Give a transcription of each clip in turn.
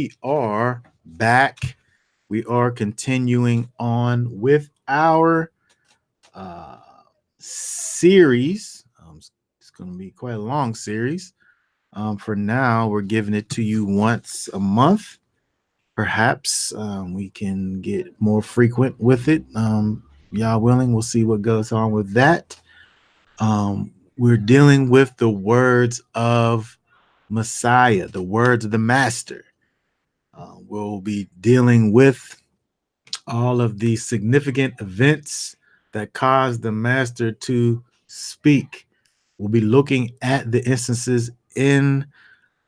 We are back. We are continuing on with our uh, series. It's going to be quite a long series. For now, we're giving it to you once a month. Perhaps we can get more frequent with it. Y'all willing? We'll see what goes on with that. We're dealing with the words of Messiah, the words of the Master. We'll be dealing with all of the significant events that caused the master to speak. We'll be looking at the instances in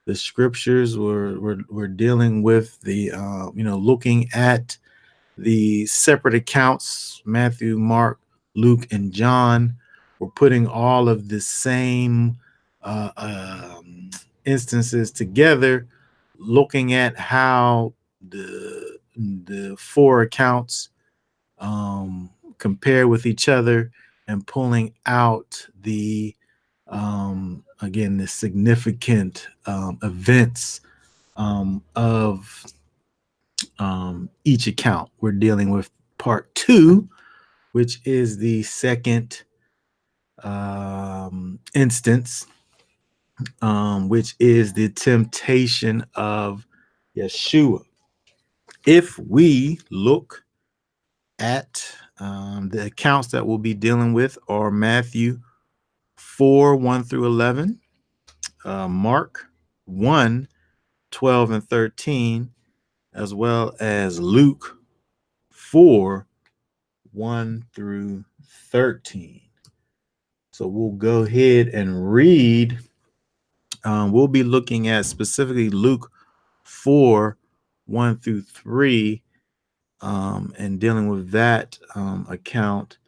the scriptures. We're dealing with the, looking at the separate accounts, Matthew, Mark, Luke, and John. We're putting all of the same instances together, looking at how the four accounts compare with each other and pulling out the again the significant events of each account. We're dealing with part two, which is the second instance, which is the temptation of Yeshua. If we look at the accounts that we'll be dealing with are Matthew 4, 1 through 11, Mark 1, 12 and 13, as well as Luke 4, 1 through 13. So we'll go ahead and read. We'll be looking at specifically Luke 4, 1 through 3, and dealing with that account.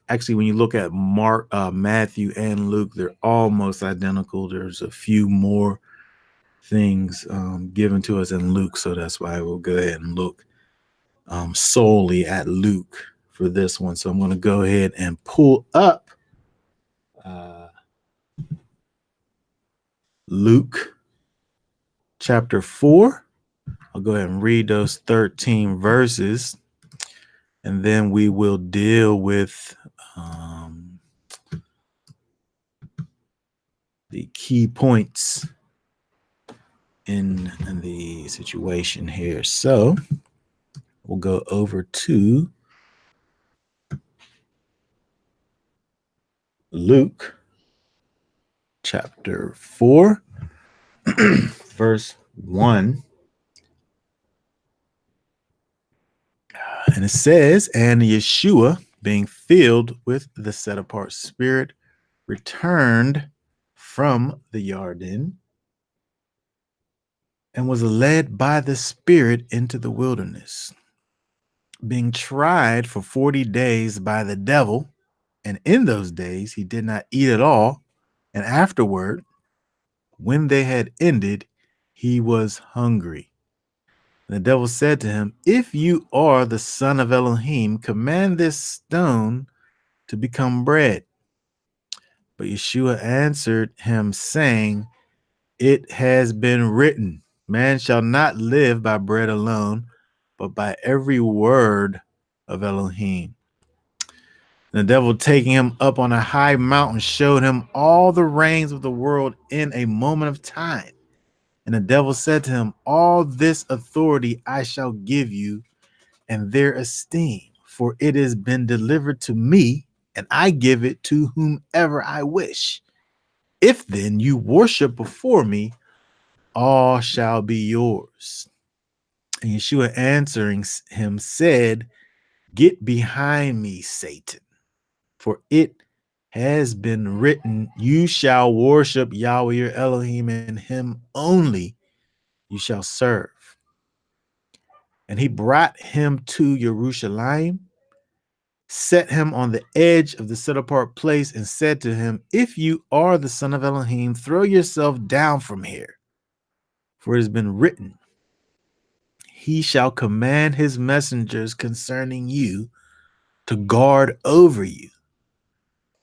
Actually, when you look at Mark, Matthew, and Luke, they're almost identical. There's a few more things given to us in Luke, so that's why we'll go ahead and look solely at Luke for this one. So I'm going to go ahead and pull up Luke chapter 4. I'll go ahead and read those 13 verses, and then we will deal with the key points in the situation here. So we'll go over to Luke chapter 4, verse 1. And it says, and Yeshua, being filled with the set apart spirit, returned from the Jordan and was led by the Spirit into the wilderness, being tried for 40 days by the devil. And in those days he did not eat at all. And afterward, when they had ended, he was hungry. And the devil said to him, if you are the son of Elohim, command this stone to become bread. But Yeshua answered him, saying, it has been written, man shall not live by bread alone, but by every word of Elohim. And the devil, taking him up on a high mountain, showed him all the reigns of the world in a moment of time. And the devil said to him, all this authority I shall give you, and their esteem, for it has been delivered to me, and I give it to whomever I wish. If then you worship before me, all shall be yours. And Yeshua answering him said, get behind me, Satan, for it has been written, you shall worship Yahweh your Elohim, and him only you shall serve. And he brought him to Jerusalem, set him on the edge of the set apart place, and said to him, if you are the son of Elohim, throw yourself down from here, for it has been written, he shall command his messengers concerning you to guard over you,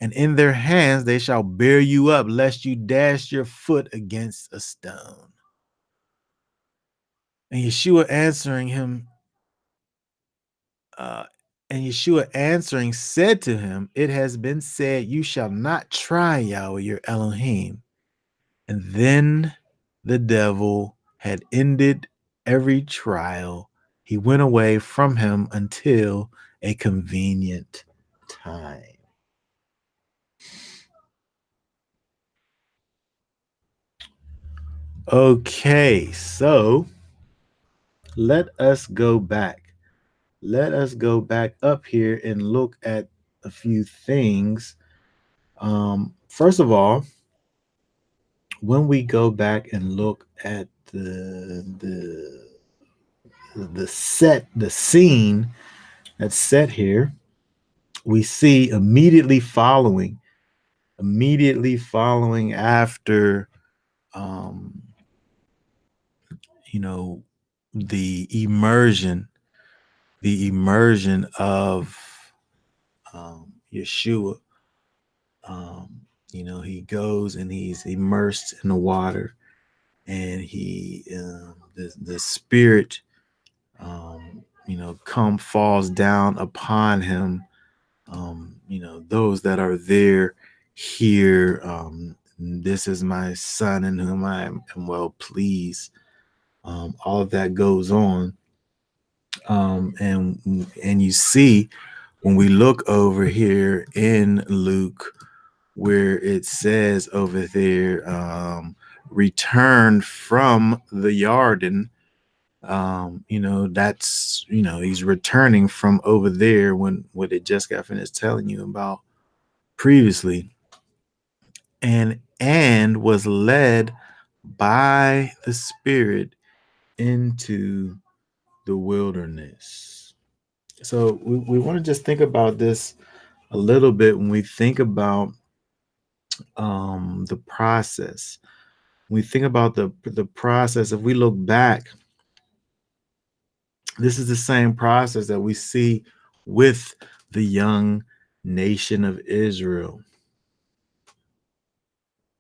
and in their hands they shall bear you up, lest you dash your foot against a stone. And Yeshua answering him, uh, and Yeshua answering said to him, "It has been said, you shall not try Yahweh your Elohim." And then the devil had ended every trial. He went away from him until a convenient time. Okay, so let us go back. Let us go back up here and look at a few things. First of all, when we go back and look at the scene that's set here, we see immediately following after, um, you know, the immersion of Yeshua. He goes and he's immersed in the water, and the spirit, falls down upon him. Those that are there hear, "This is my son in whom I am well pleased." All of that goes on, and you see when we look over here in Luke, where it says over there, "Return from the Yarden." That's, he's returning from over there, when what it just got finished telling you about previously, and was led by the Spirit into the wilderness. So we want to just think about this a little bit when we think about the process. When we think about the process, if we look back, this is the same process that we see with the young nation of Israel.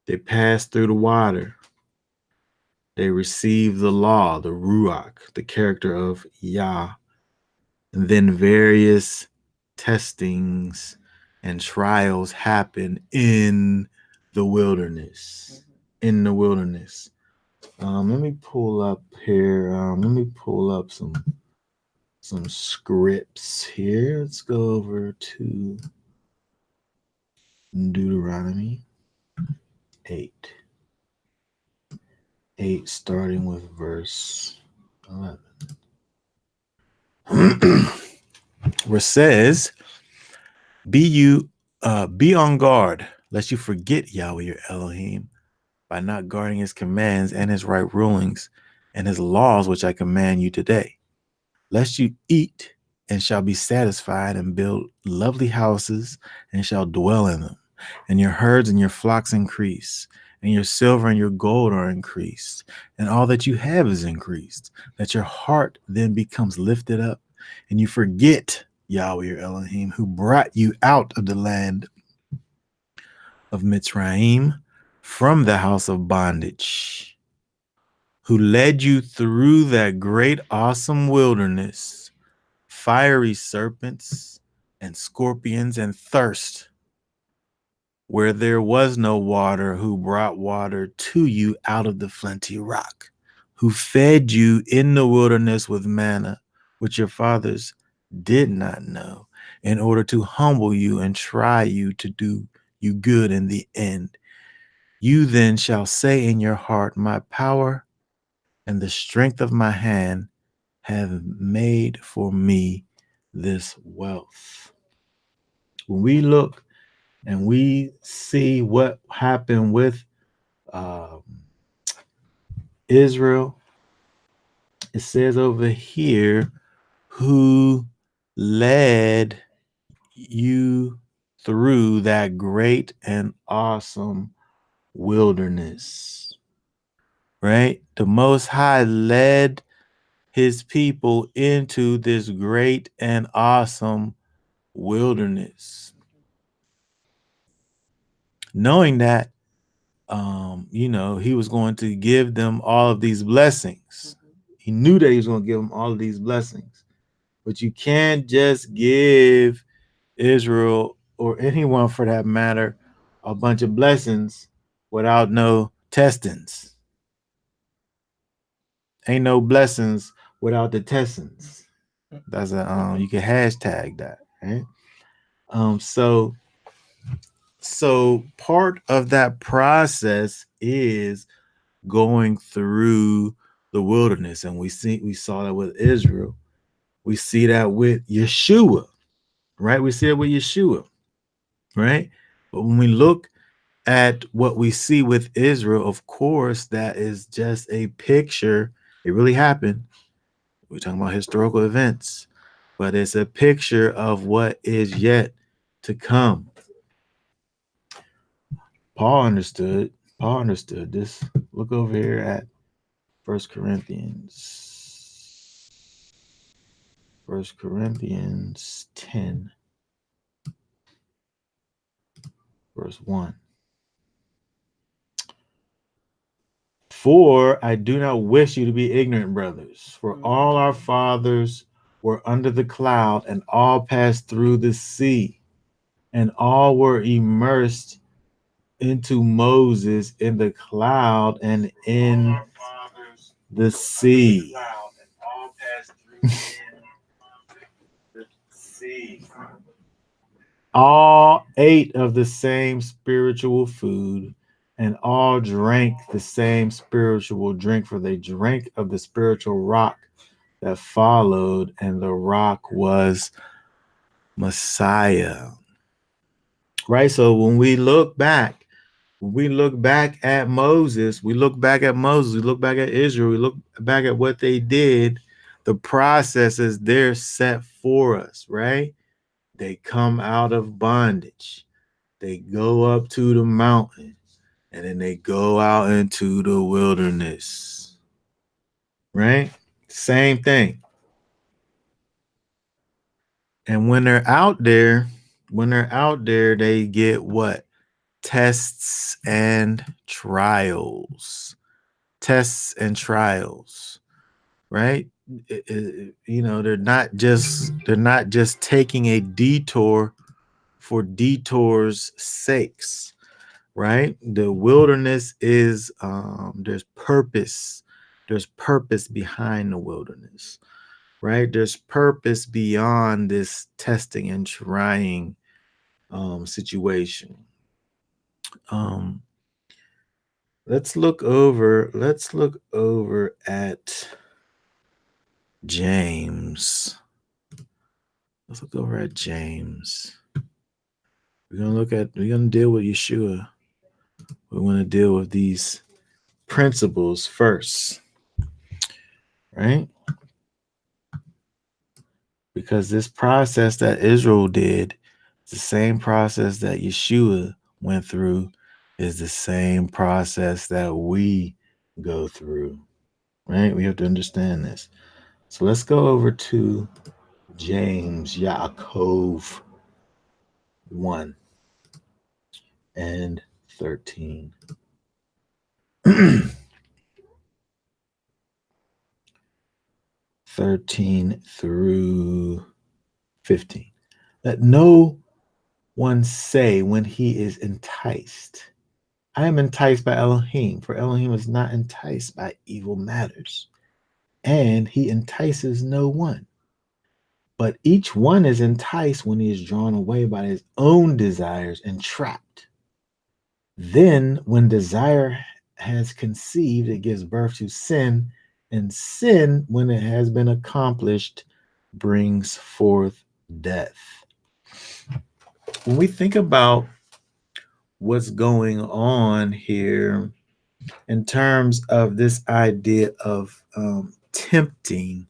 They passed through the water. They received the law, the Ruach, the character of Yah, and then various testings and trials happen in the wilderness. In the wilderness. Let me pull up here. Let me pull up some scripts here. Let's go over to Deuteronomy 8. 8, starting with verse 11. Where it says, be on guard, lest you forget Yahweh your Elohim, by not guarding his commands and his right rulings and his laws, which I command you today. Lest you eat and shall be satisfied, and build lovely houses and shall dwell in them, and your herds and your flocks increase, and your silver and your gold are increased, and all that you have is increased, that your heart then becomes lifted up, and you forget Yahweh your Elohim, who brought you out of the land of Mitzrayim, from the house of bondage, who led you through that great awesome wilderness, fiery serpents and scorpions and thirst, where there was no water, who brought water to you out of the flinty rock, who fed you in the wilderness with manna, which your fathers did not know, in order to humble you and try you to do you good in the end. You then shall say in your heart, my power and the strength of my hand have made for me this wealth. When we look and we see what happened with um, Israel, it says over here, who led you through that great and awesome wilderness, right? The Most High led his people into this great and awesome wilderness, knowing that he was going to give them all of these blessings. He knew that he was going to give them all of these blessings. But you can't just give Israel, or anyone for that matter, a bunch of blessings without no testings. Ain't no blessings without the testings. That's a you can hashtag that, right? So part of that process is going through the wilderness, and we saw that with Israel. We see that with Yeshua, right? We see it with Yeshua, right? But when we look at what we see with Israel, of course, that is just a picture. It really happened. We're talking about historical events, but it's a picture of what is yet to come. Paul understood this. Look over here at 1 Corinthians. 1 Corinthians 10, verse 1. For I do not wish you to be ignorant, brothers, for all our fathers were under the cloud, and all passed through the sea, and all were immersed into Moses in the cloud and in the sea. All ate of the same spiritual food, and all drank the same spiritual drink, for they drank of the spiritual rock that followed, and the rock was Messiah. Right? So when we look back at Moses, we look back at Israel, we look back at what they did, the processes they're set for us, right? They come out of bondage. They go up to the mountain, and then they go out into the wilderness. Right? Same thing. And when they're out there, they get what? Tests and trials. Tests and trials. Right? They're not just taking a detour for detour's sakes. Right? The wilderness is there's purpose behind the wilderness, right? There's purpose beyond this testing and trying situation. Let's look over at James. Let's look over at James. We're gonna deal with Yeshua. We want to deal with these principles first, right? Because this process that Israel did, the same process that Yeshua went through, is the same process that we go through, right? We have to understand this. So let's go over to James Yaakov 1 and 13. 13 through 15. Let no one say when he is enticed, I am enticed by Elohim, for Elohim is not enticed by evil matters, and he entices no one. But each one is enticed when he is drawn away by his own desires and trapped. Then, when desire has conceived, it gives birth to sin, and sin, when it has been accomplished, brings forth death. When we think about what's going on here in terms of this idea of tempting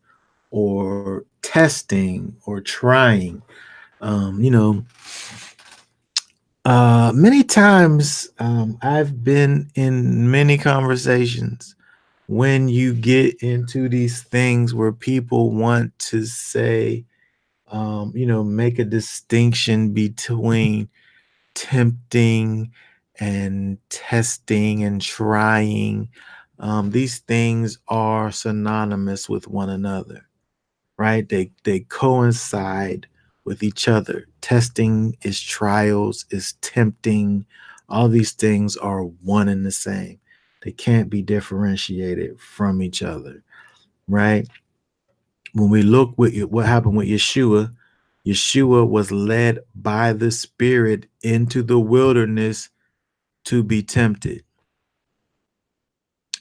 or testing or trying, many times I've been in many conversations when you get into these things where people want to say, make a distinction between tempting and testing and trying. These things are synonymous with one another, right? They coincide with each other. Testing is trials, is tempting. All these things are one and the same. They can't be differentiated from each other, right? When we look with what happened with Yeshua, Yeshua was led by the Spirit into the wilderness to be tempted.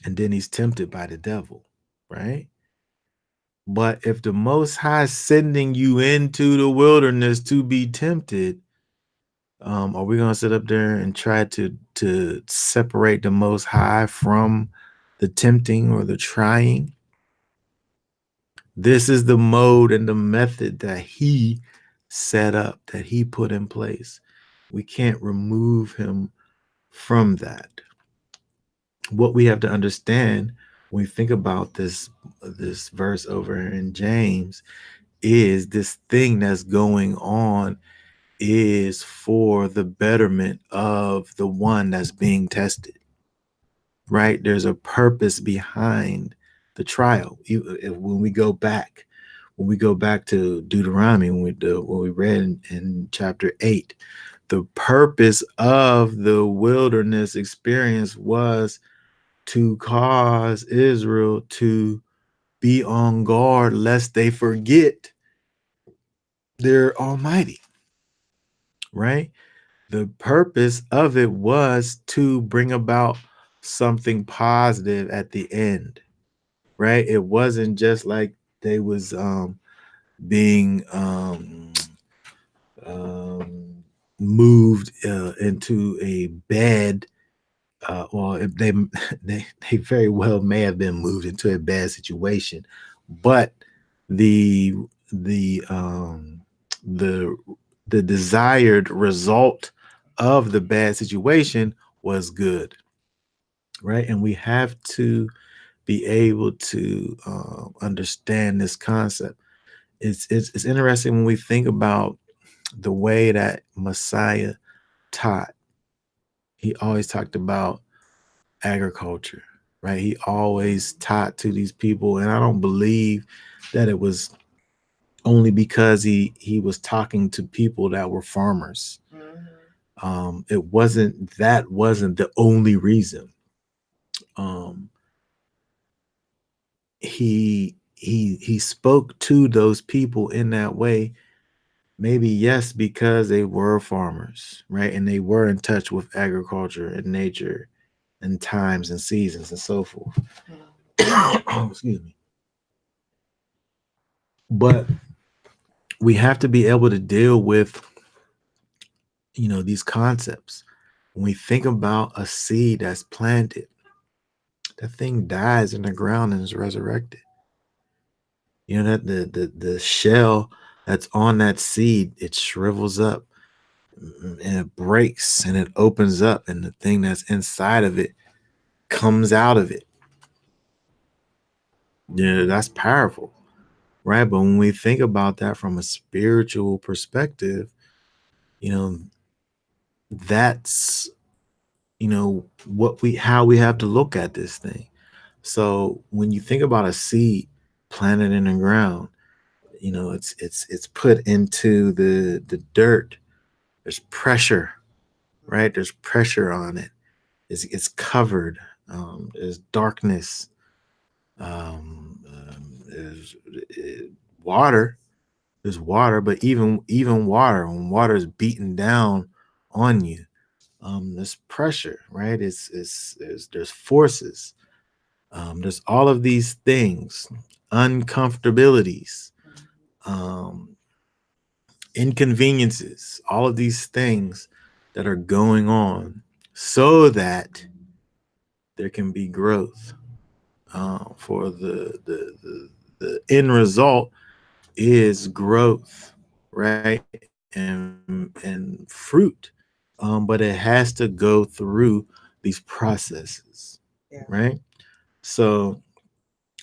And then he's tempted by the devil, right? But if the Most High is sending you into the wilderness to be tempted, are we gonna sit up there and try to separate the Most High from the tempting or the trying? This is the mode and the method that He set up, that He put in place. We can't remove Him from that. What we have to understand when we think about this verse over in James is this thing that's going on is for the betterment of the one that's being tested, right? There's a purpose behind the trial. When we go back to Deuteronomy, when we read in chapter 8, the purpose of the wilderness experience was to cause Israel to be on guard lest they forget their Almighty, right? The purpose of it was to bring about something positive at the end, right? It wasn't just like they was being um, moved into a bad. Well, if they very well may have been moved into a bad situation, but the the um, the the desired result of the bad situation was good, right? And we have to be able to understand this concept. It's interesting when we think about the way that Messiah taught. He always talked about agriculture, right? He always taught to these people, and I don't believe that it was only because he was talking to people that were farmers. It wasn't the only reason. Um, he spoke to those people in that way. Maybe yes, because they were farmers, right, and they were in touch with agriculture and nature and times and seasons and so forth. Excuse me. But we have to be able to deal with these concepts. When we think about a seed that's planted, that thing dies in the ground and is resurrected. That the shell that's on that seed, it shrivels up and it breaks and it opens up, and the thing that's inside of it comes out of it. That's powerful, right? But when we think about that from a spiritual perspective, you know that's how we have to look at this thing. So when you think about a seed planted in the ground, it's put into the dirt. There's pressure, right? There's pressure on it. It's covered. There's darkness. There's water. There's water, but even water, when water is beaten down on you, there's pressure, right? There's forces. There's all of these things, uncomfortabilities, um, inconveniences, all of these things that are going on so that there can be growth. For the end result is growth, right? And fruit. But it has to go through these processes, right? So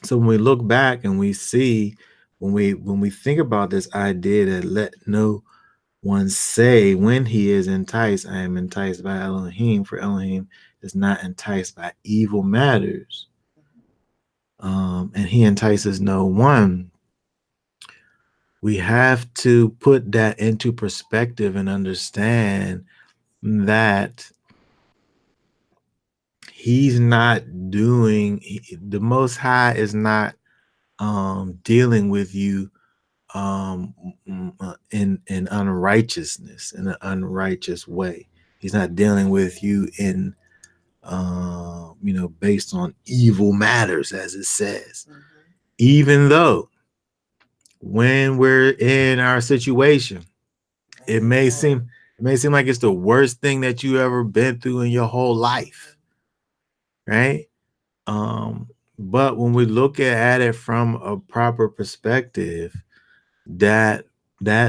when we look back and we see, when we think about this idea that let no one say when he is enticed, I am enticed by Elohim, for Elohim is not enticed by evil matters. and he entices no one. We have to put that into perspective and understand that he's not doing, the Most High is not dealing with you in unrighteousness, in an unrighteous way. He's not dealing with you in based on evil matters, as it says. Mm-hmm. Even though when we're in our situation, it may seem like it's the worst thing that you ever been through in your whole life, right? But when we look at it from a proper perspective, that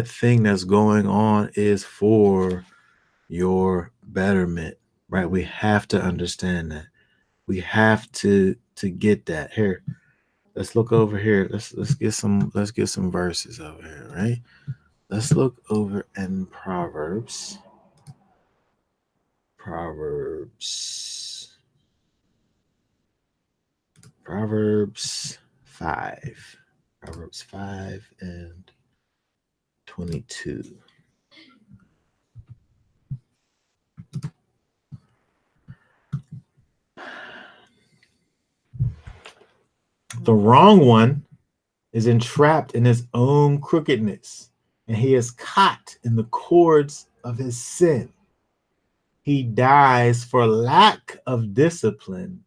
thing that's going on is for your betterment, right? We have to understand that. We have to get that. Here, let's look over here. Let's get some verses over here, right? Let's look over in Proverbs. Proverbs 5. Proverbs 5 and 22. The wrong one is entrapped in his own crookedness, and he is caught in the cords of his sin. He dies for lack of discipline,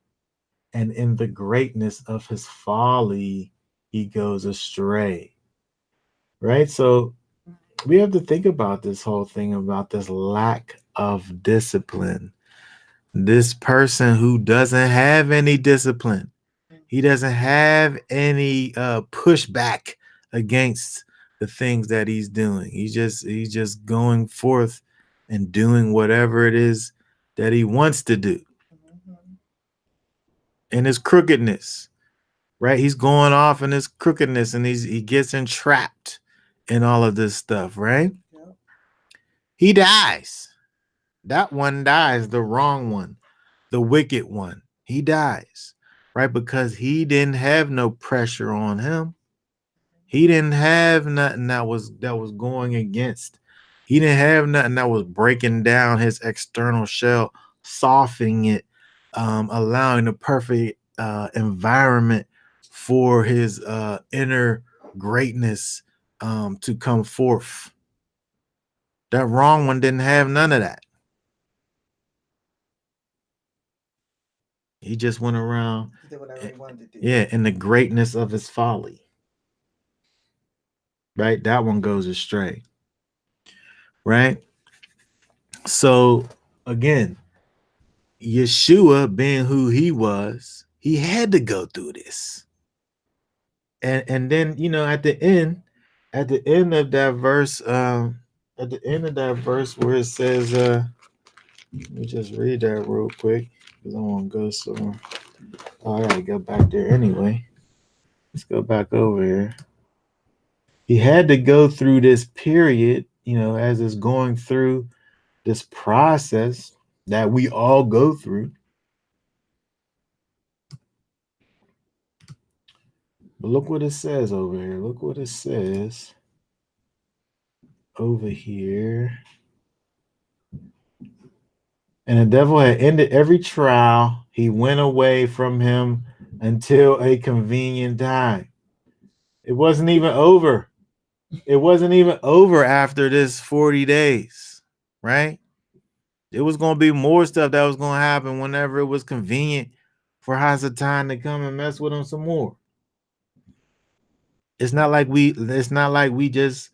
and in the greatness of his folly, he goes astray. Right? So we have to think about this whole thing about this lack of discipline. This person who doesn't have any discipline, he doesn't have any pushback against the things that he's doing. He's just going forth and doing whatever it is that he wants to do. In his crookedness, right? He's going off in his crookedness, and he gets entrapped in all of this stuff, right? Yep. He dies. That one dies, the wrong one, the wicked one. He dies, right? Because he didn't have no pressure on him. He didn't have nothing that was going against. He didn't have nothing that was breaking down his external shell, softening it, allowing the perfect environment for his inner greatness to come forth. That wrong one didn't have none of that. He just went around, he did whatever he wanted to do. Yeah, in the greatness of his folly. Right? That one goes astray. Right? So again, Yeshua being who he was, he had to go through this. And then, at the end of that verse, where it says, let me just read that real quick because I want to go somewhere. Oh, I gotta go back there anyway. Let's go back over here. He had to go through this period, as it's going through this process that we all go through. But look what it says over here. Look what it says over here. And the devil had ended every trial. He went away from him until a convenient time. It wasn't even over. It wasn't even over after this 40 days, right? It was going to be more stuff that was going to happen whenever it was convenient for Hasatan to come and mess with him some more. It's not like we just,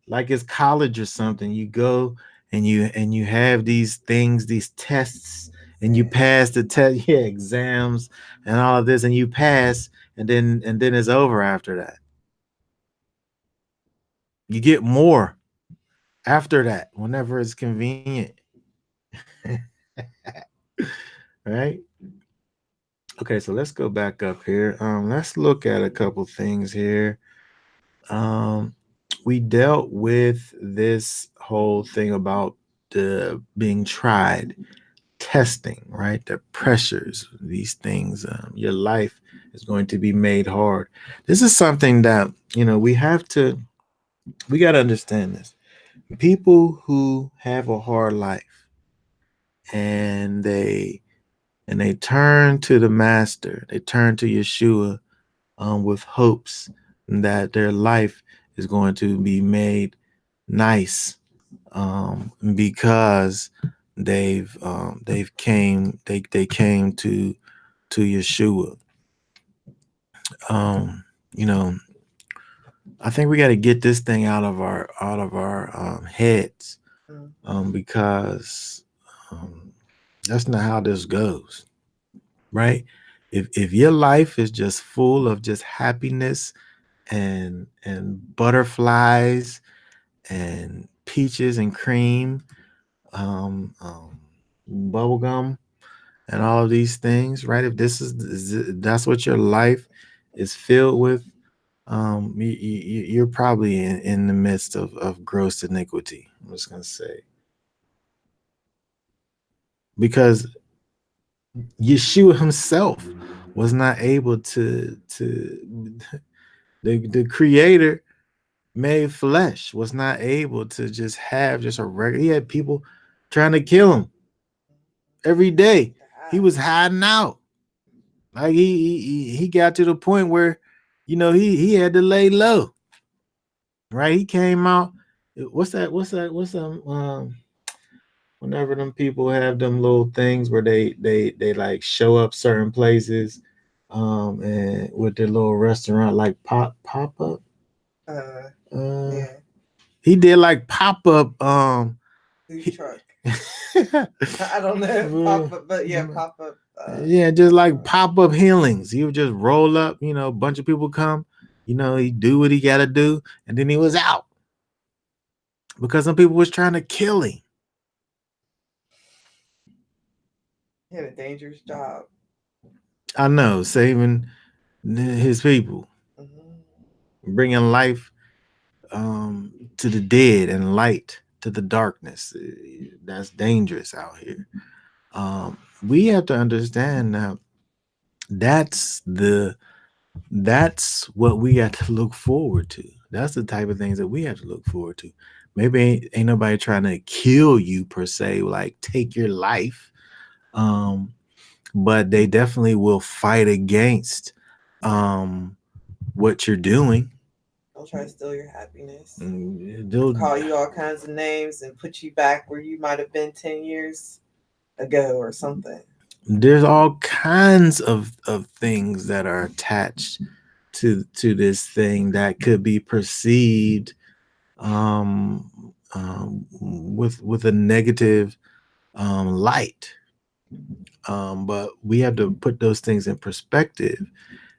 like it's college or something. You go and you have these things, these tests, and you pass the test, exams and all of this, and you pass, and then it's over after that. You get more after that whenever it's convenient. Right? Okay, so let's go back up here. Let's look at a couple things here. We dealt with this whole thing about the being tried, testing, right? The pressures, these things. Your life is going to be made hard. This is something that, we got to understand this. People who have a hard life and they turn to the master, they turn to Yeshua, with hopes that their life is going to be made nice, because they came to Yeshua. Um, you know, I think we got to get this thing out of our heads, because that's not how this goes, right? If your life is just full of just happiness and butterflies and peaches and cream, bubblegum, and all of these things, right? If that's what your life is filled with, you're probably in the midst of gross iniquity. I'm just gonna say, because Yeshua himself was not able to the creator made flesh was not able to just have just a regular. He had people trying to kill him every day. He was hiding out. Like he got to the point where, he had to lay low. Right? He came out. What's that? What's that? Whenever them people have them little things where they like show up certain places, and with their little restaurant like pop up. Yeah. He did like pop up. Truck. I don't know pop up, but yeah, pop up. Yeah, just like pop up healings. He would just roll up. A bunch of people come. He do what he got to do, and then he was out because some people was trying to kill him. He had a dangerous job. I know, saving his people, bringing life, to the dead and light to the darkness. That's dangerous out here. We have to understand now. That's what we got to look forward to. That's the type of things that we have to look forward to. Maybe ain't nobody trying to kill you per se, like take your life. But they definitely will fight against what you're doing. They'll try to steal your happiness. They'll call you all kinds of names and put you back where you might have been 10 years ago or something. There's all kinds of things that are attached to this thing that could be perceived, with a negative, light. But we have to put those things in perspective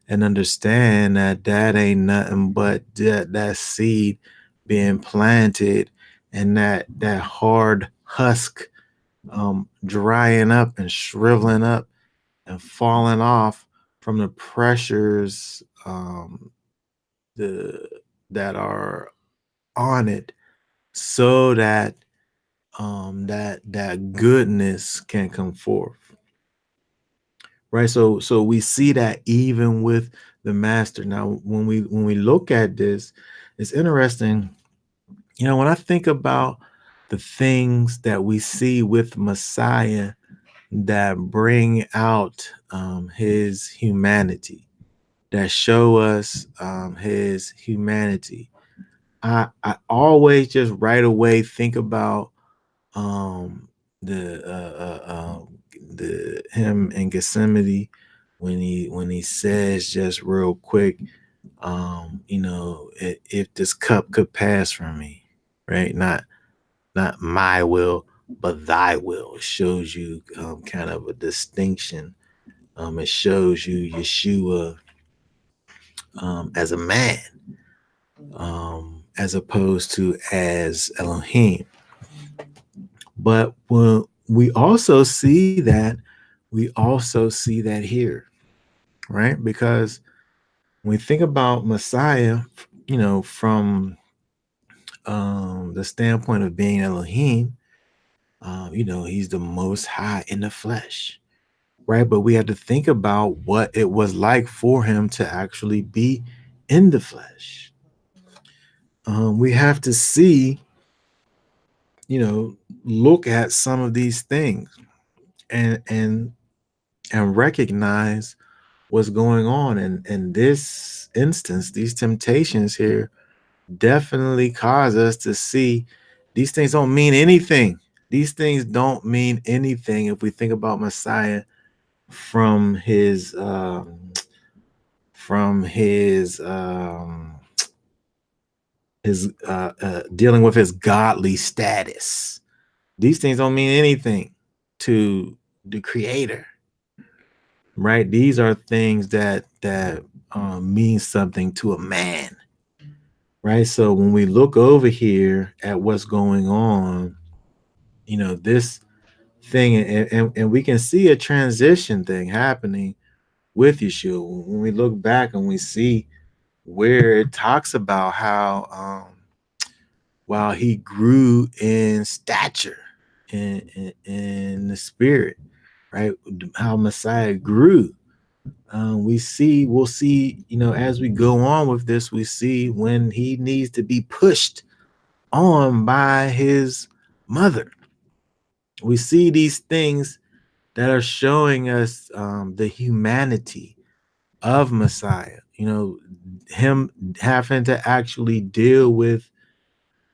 and understand that ain't nothing but that seed being planted, and that hard husk, drying up and shriveling up and falling off from the pressures, the that are on it, so that goodness can come forth. Right. So we see that even with the master. Now, when we look at this, it's interesting. When I think about the things that we see with Messiah that bring out, his humanity, that show us, his humanity, I always just right away think about, um the the him in Gethsemane, when he says just real quick, if this cup could pass from me, right? Not my will, but thy will. It shows you, kind of a distinction. It shows you Yeshua, as a man, as opposed to as Elohim. But when we also see that here, right? Because when we think about Messiah, from, the standpoint of being Elohim, he's the most high in the flesh. right? But we have to think about what it was like for him to actually be in the flesh. We have to see, look at some of these things and recognize what's going on. And in this instance, these temptations here definitely cause us to see these things don't mean anything. These things don't mean anything if we think about Messiah from his dealing with his godly status. These things don't mean anything to the Creator, right? These are things that mean something to a man, right? So when we look over here at what's going on, this thing, and we can see a transition thing happening with Yeshua. When we look back and we see where it talks about how while he grew in stature in the spirit, right? How Messiah grew. We'll see, as we go on with this, we see when he needs to be pushed on by his mother. We see these things that are showing us the humanity of Messiah. Him having to actually deal with,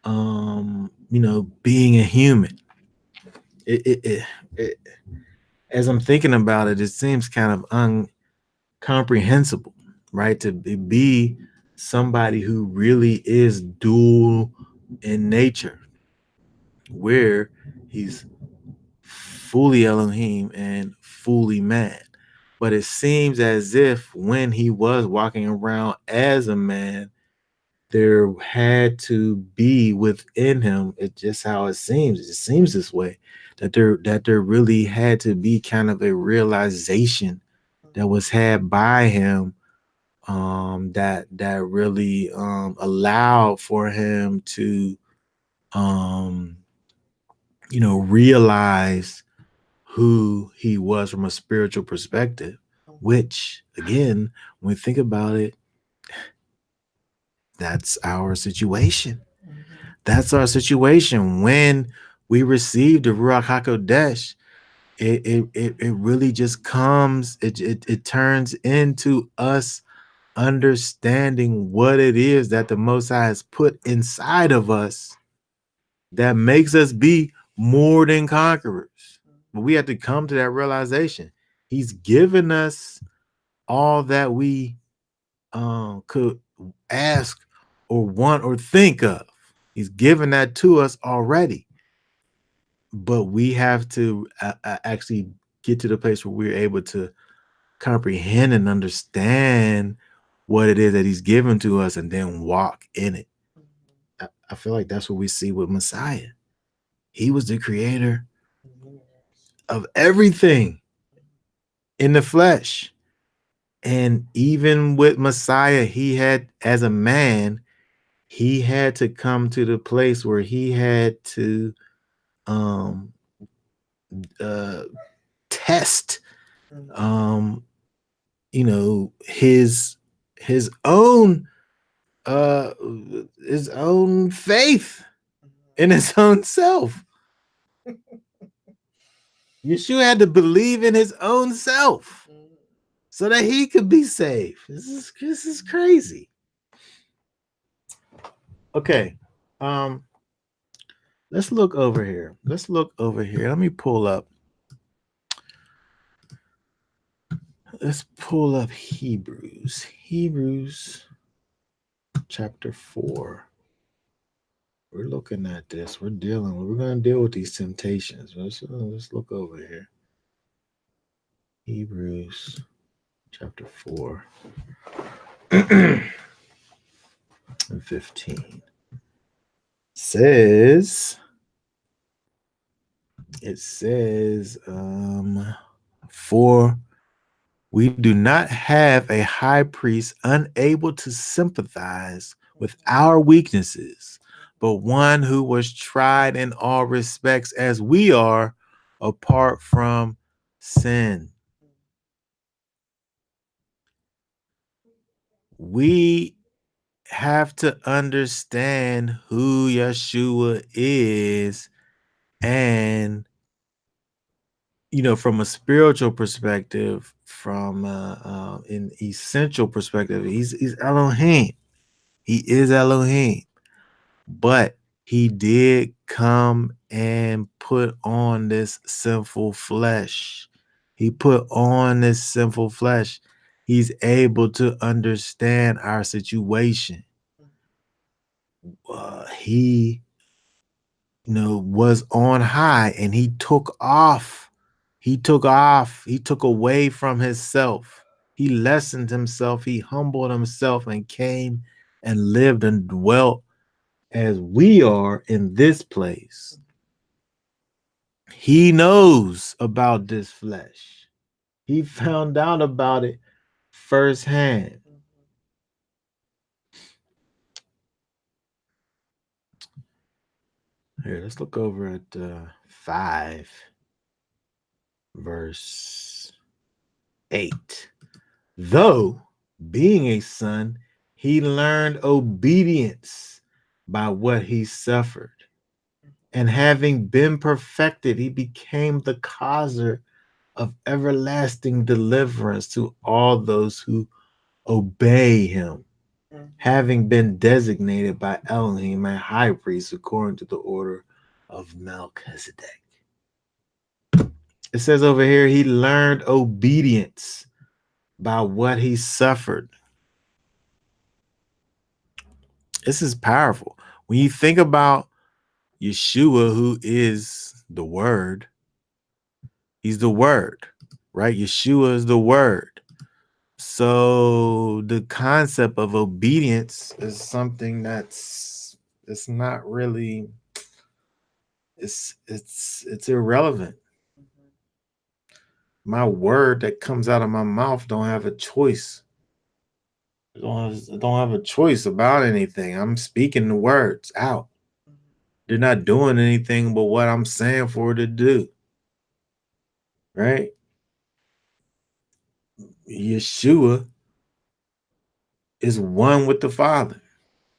being a human. It as I'm thinking about it, it seems kind of uncomprehensible, right? To be somebody who really is dual in nature, where he's fully Elohim and fully man. But it seems as if when he was walking around as a man, there had to be within him, it's just how it seems. It just seems this way, that there really had to be kind of a realization that was had by him, that really allowed for him to realize who he was from a spiritual perspective, which again, when we think about it, that's our situation. That's our situation. When we receive the Ruach HaKodesh, it really just comes, it turns into us understanding what it is that the Most High has put inside of us that makes us be more than conquerors. But we have to come to that realization. He's given us all that we could ask or want or think of. He's given that to us already. But we have to actually get to the place where we're able to comprehend and understand what it is that he's given to us and then walk in it. I feel like that's what we see with Messiah. He was the creator of everything in the flesh. And even with Messiah, he had, as a man, he had to come to the place where he had to um test his own his own faith in his own self. Yeshua had to believe in his own self so that he could be saved. This is crazy. Okay. Let's look over here. Let me pull up. Let's pull up Hebrews. Hebrews chapter 4. We're looking at this. We're going to deal with these temptations. Let's look over here. Hebrews chapter 4 and 15. It says, for we do not have a high priest unable to sympathize with our weaknesses, but one who was tried in all respects as we are, apart from sin. we have to understand who Yeshua is, and from a spiritual perspective, from an essential perspective, he's Elohim. He is Elohim, but he did come and put on this sinful flesh. He put on this sinful flesh. He's able to understand our situation. He was on high, and he took off. He took off. He took away from himself. He lessened himself. He humbled himself and came and lived and dwelt as we are in this place. He knows about this flesh. He found out about it firsthand. Here, let's look over at 5, verse 8. Though being a son, he learned obedience by what he suffered. And having been perfected, he became the causer of everlasting deliverance to all those who obey him, having been designated by Elohim a high priest according to the order of Melchizedek. It says over here, he learned obedience by what he suffered. This is powerful. When you think about Yeshua, who is the Word, he's the Word, right? Yeshua is the Word. So the concept of obedience is something it's not really, it's irrelevant. My word that comes out of my mouth don't have a choice. I don't have a choice about anything. I'm speaking the words out. They're not doing anything but what I'm saying for it to do. Right? Yeshua is one with the Father.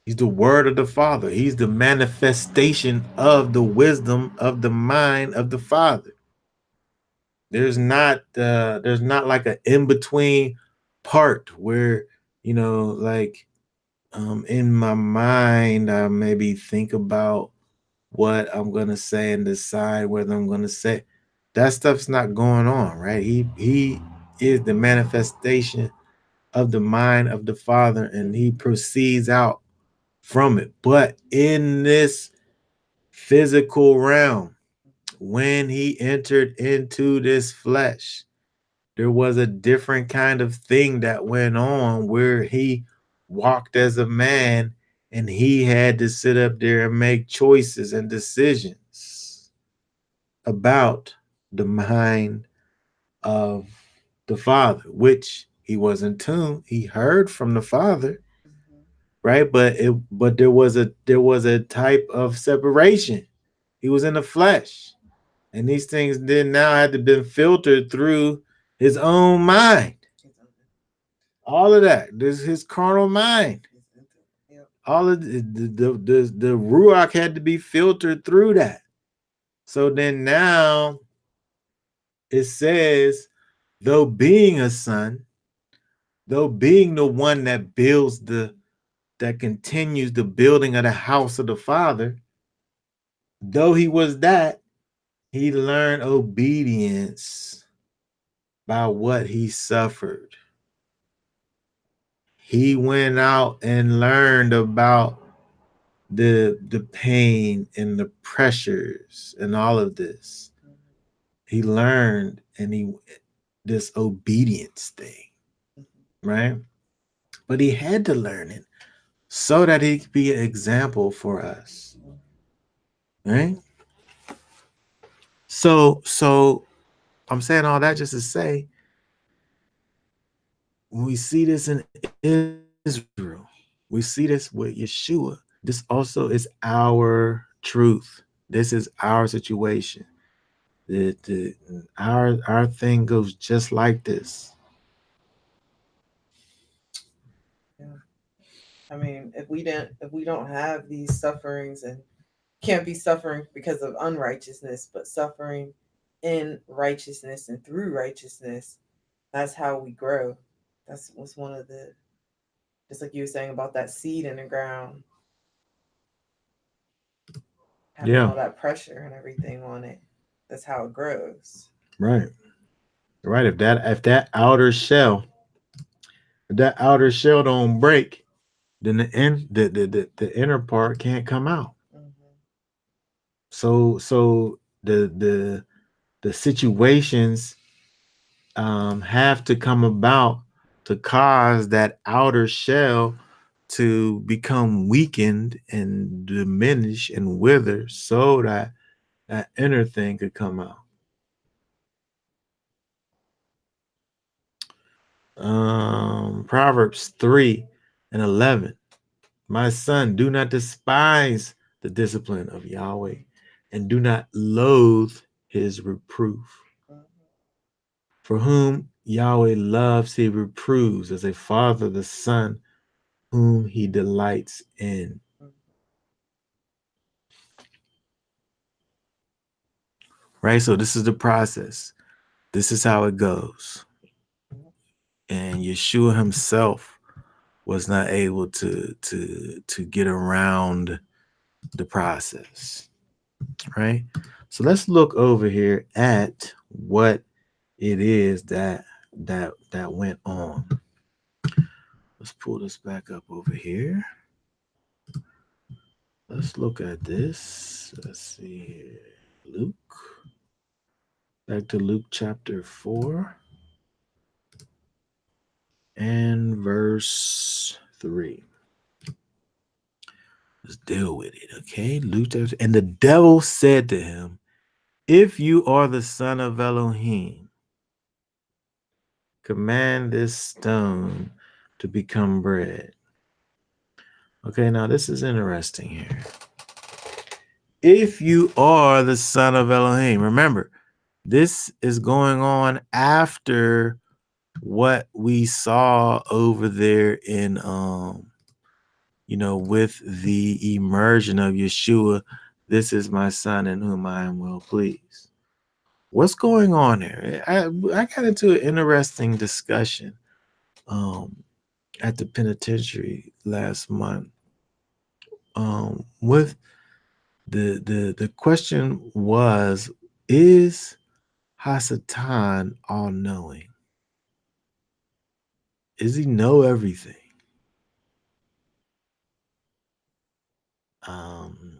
He's the word of the Father. He's the manifestation of the wisdom of the mind of the Father. There's not like an in-between part where, like in my mind, I maybe think about what I'm gonna say and decide whether I'm gonna say. That stuff's not going on, right? He is the manifestation of the mind of the Father, and he proceeds out from it. But in this physical realm, when he entered into this flesh, there was a different kind of thing that went on where he walked as a man, and he had to sit up there and make choices and decisions about the mind of the Father, which he was in tune. He heard from the Father, right? But there was a type of separation. He was in the flesh, and these things then now had to been filtered through his own mind. All of that, this his carnal mind. All of the ruach had to be filtered through that. So then now it says, though being a son, though being the one that builds that continues the building of the house of the Father, though he was that, he learned obedience by what he suffered. He went out and learned about the pain and the pressures and all of this. He learned, and this obedience thing, right? But he had to learn it so that he could be an example for us, right? So I'm saying all that just to say, when we see this in Israel, we see this with Yeshua. This also is our truth. This is our situation. Our thing goes just like this. I mean, if we don't have these sufferings, and can't be suffering because of unrighteousness, but suffering in righteousness and through righteousness, that's how we grow. That's was one of the, just like you were saying about that seed in the ground, having Yeah, all that pressure and everything on it. That's how it grows. right. Right. If that outer shell, if that outer shell don't break, then the inner part can't come out. Mm-hmm. So the situations have to come about to cause that outer shell to become weakened and diminish and wither so that that inner thing could come out. Proverbs 3:11. My son, do not despise the discipline of Yahweh and do not loathe his reproof. Mm-hmm. For whom Yahweh loves, he reproves as a father the son whom he delights in. Right? So this is the process. This is how it goes. Mm-hmm. And Yeshua himself was not able to get around the process. Right? So let's look over here at what it is that went on. Let's pull this back up over here. Let's look at this. Let's see here. Luke. Back to Luke chapter 4 and verse 3. Let's deal with it, okay? Luke chapter, and the devil said to him, if you are the son of Elohim, command this stone to become bread. Okay, now this is interesting here. If you are the son of Elohim, remember, this is going on after what we saw over there in with the immersion of Yeshua, this is my son in whom I am well pleased. What's going on here? I got into an interesting discussion um at the penitentiary last month. With the question was, is Hasatan all knowing? Is he know everything? Um,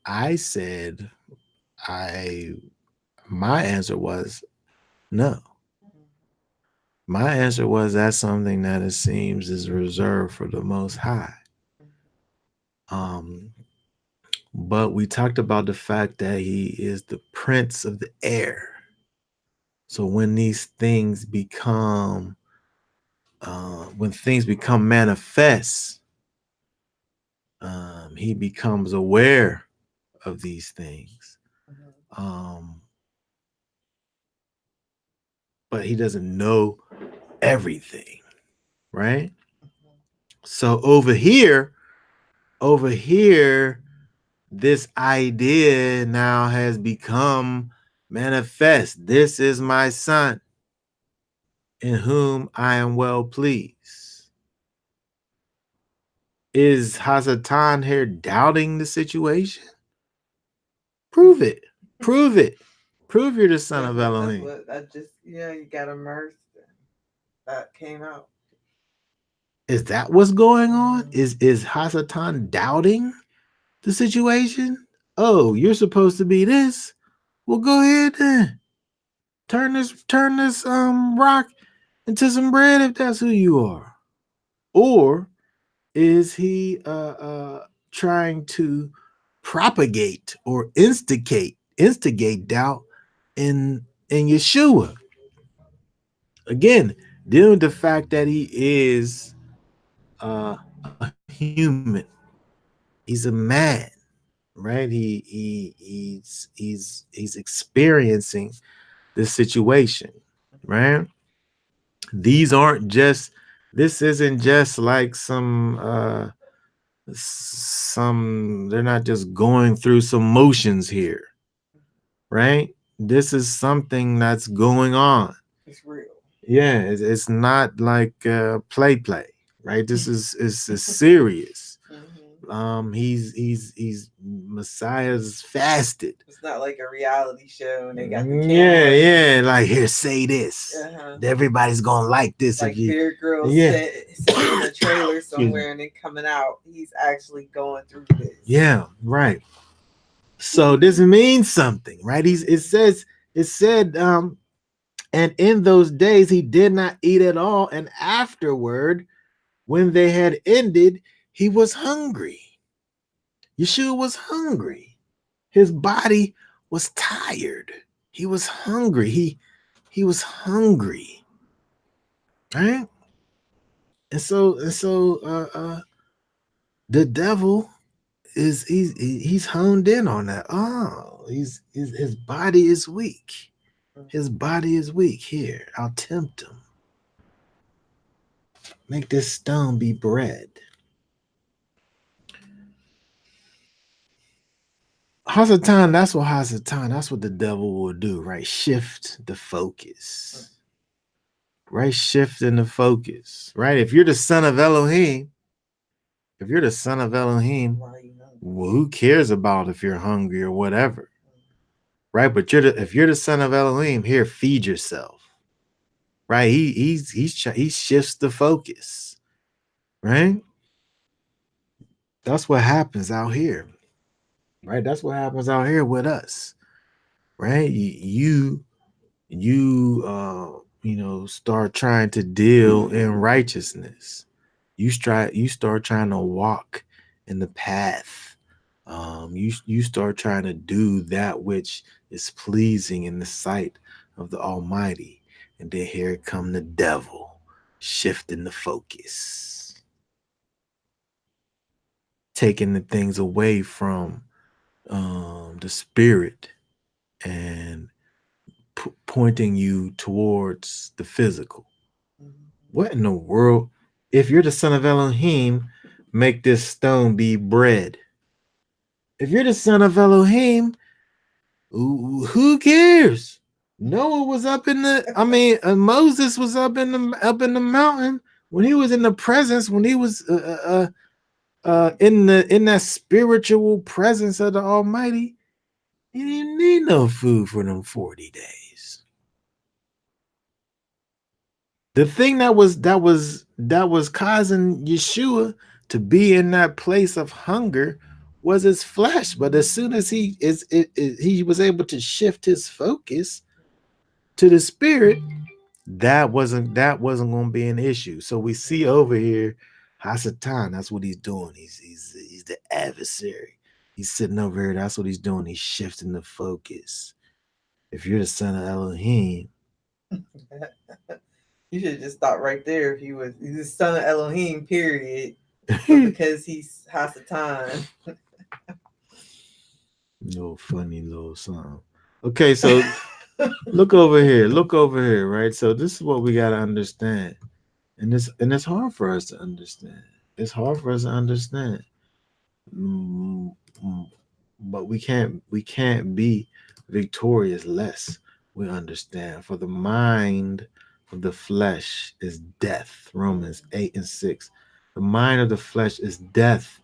I said I my answer was no. My answer was that's something that it seems is reserved for the Most High. Um, but we talked about the fact that he is the Prince of the air. So when things become manifest, he becomes aware of these things. Mm-hmm. Um, but he doesn't know everything, right? So over here, this idea now has become manifest. This is my son in whom I am well pleased. Is Hasatan here doubting the situation? Prove it. Prove it. Prove you're the son of That's Elohim. what I just, yeah, you got immersed. That came out. Is that what's going on? Mm-hmm. Is Hasatan doubting the situation? Oh, you're supposed to be this. Well, go ahead then. Turn this rock into some bread if that's who you are. Or is he trying to propagate or instigate doubt in Yeshua? Again, dealing with the fact that he is a human. He's a man, right? He's experiencing this situation, right? These aren't just This isn't just like some they're not just going through some motions here, right? This is something that's going on. It's real. Yeah, it's not like play, right? This is serious. Hmm. He's Messiah's fasted. It's not like a reality show and they got the Yeah, camera. yeah. Like here, say this. Uh-huh. Everybody's gonna like this if Like you. Beard Girl Yeah. sitting in a trailer Excuse me. somewhere and then coming out. He's actually going through this. Yeah, right. So this means something, right? It said and in those days he did not eat at all, and afterward, when they had ended, he was hungry. Yeshua was hungry. His body was tired. He was hungry. He was hungry, right? And so the devil is he's honed in on that. Oh, his body is weak. His body is weak. Here, I'll tempt him. Make this stone be bread. Hasatan, that's what the devil will do, right? Shift the focus. Right? Shifting the focus. Right? If you're the son of Elohim, if you're the son of Elohim, well, who cares about if you're hungry or whatever? Right? But if you're the son of Elohim, here, feed yourself. Right? He shifts the focus. Right? That's what happens out here. Right? That's what happens out here with us. Right? Start trying to deal in righteousness. You start trying to walk in the path. You start trying to do that which is pleasing in the sight of the Almighty, and then here come the devil shifting the focus, taking the things away from the spirit and pointing you towards the physical. What in the world? If you're the son of Elohim, make this stone be bread. If you're the son of Elohim, who cares? Noah was up in the. I mean, Moses was up in the mountain when he was in the presence. When he was in that spiritual presence of the Almighty, he didn't need no food for them 40 days. The thing that was causing Yeshua to be in that place of hunger was his flesh. But as soon as he was able to shift his focus to the spirit, that wasn't going to be an issue. So we see over here, Hasatan. That's what he's doing. He's the adversary. He's sitting over here. That's what he's doing. He's shifting the focus. If you're the son of Elohim, You should have just stopped right there if he's the son of Elohim, period. But because he's Hasatan. no funny little song. Okay, so look over here. Look over here, right? So this is what we gotta understand. And it's hard for us to understand. It's hard for us to understand. Mm, mm, But we can't be victorious less we understand. For the mind of the flesh is death. Romans 8:6. The mind of the flesh is death,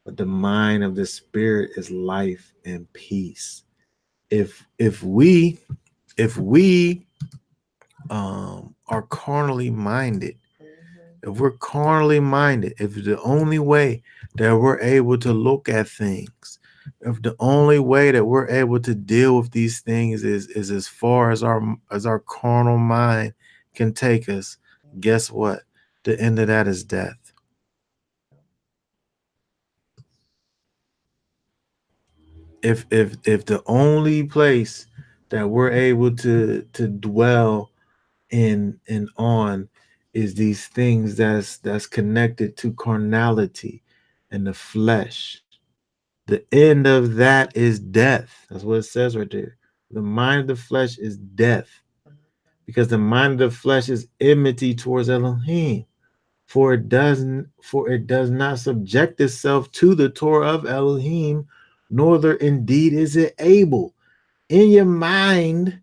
but the mind of the spirit is life and peace. If we are carnally minded, if we're carnally minded, if the only way that we're able to look at things, if the only way that we're able to deal with these things is as far as our carnal mind can take us, guess what? The end of that is death. If the only place that we're able to dwell in and on is these things that's connected to carnality and the flesh, the end of that is death. That's what it says right there. The mind of the flesh is death, because the mind of the flesh is enmity towards Elohim. For it does not subject itself to the Torah of Elohim, nor indeed is it able. In your mind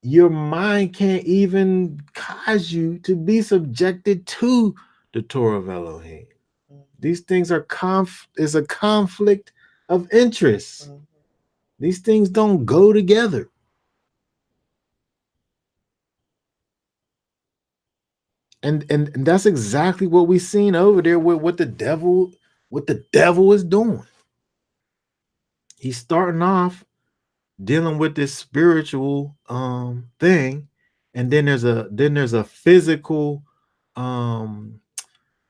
can't even cause you to be subjected to the Torah of Elohim. Mhm. These things is a conflict of interest. Mhm. These things don't go together. And that's exactly what we seen over there with what the devil is doing. He's starting off dealing with this spiritual thing, and then there's a physical um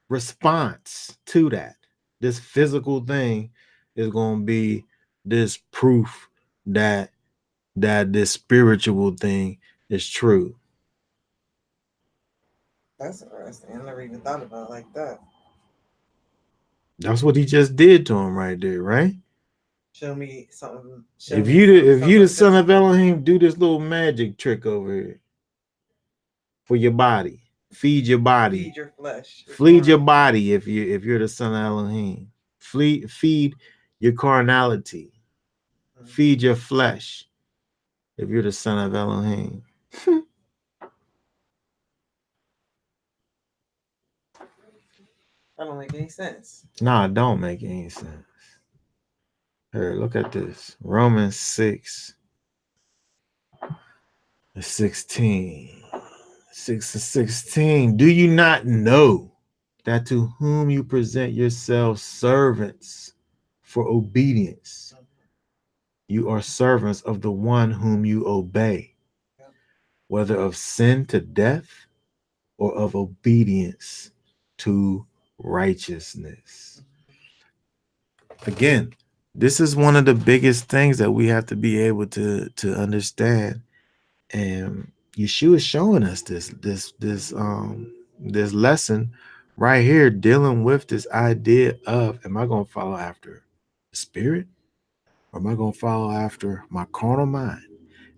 response to that. This physical thing is going to be this proof that this spiritual thing is true. That's interesting. I never even thought about it like that. That's what he just did to him right there, right? Show me something. Show If me you some the, if you the something son of physical. Elohim, do this little magic trick over here for your body. Feed your body. Feed your flesh, your Feed your carnal. body if you're the son of Elohim. Feed your carnality. Mhm. Feed your flesh if you're the son of Elohim. That don't make any sense. Nah, it don't make any sense. Here, look at this. Romans 6:16. 6:16. Do you not know that to whom you present yourselves servants for obedience, Mhm. you are servants of the one whom you obey, Yep. whether of sin to death or of obedience to righteousness? Mhm. Again, this is one of the biggest things that we have to be able to understand. And Yeshua is showing us this lesson right here, dealing with this idea of, am I going to follow after the spirit, or am I going to follow after my carnal mind?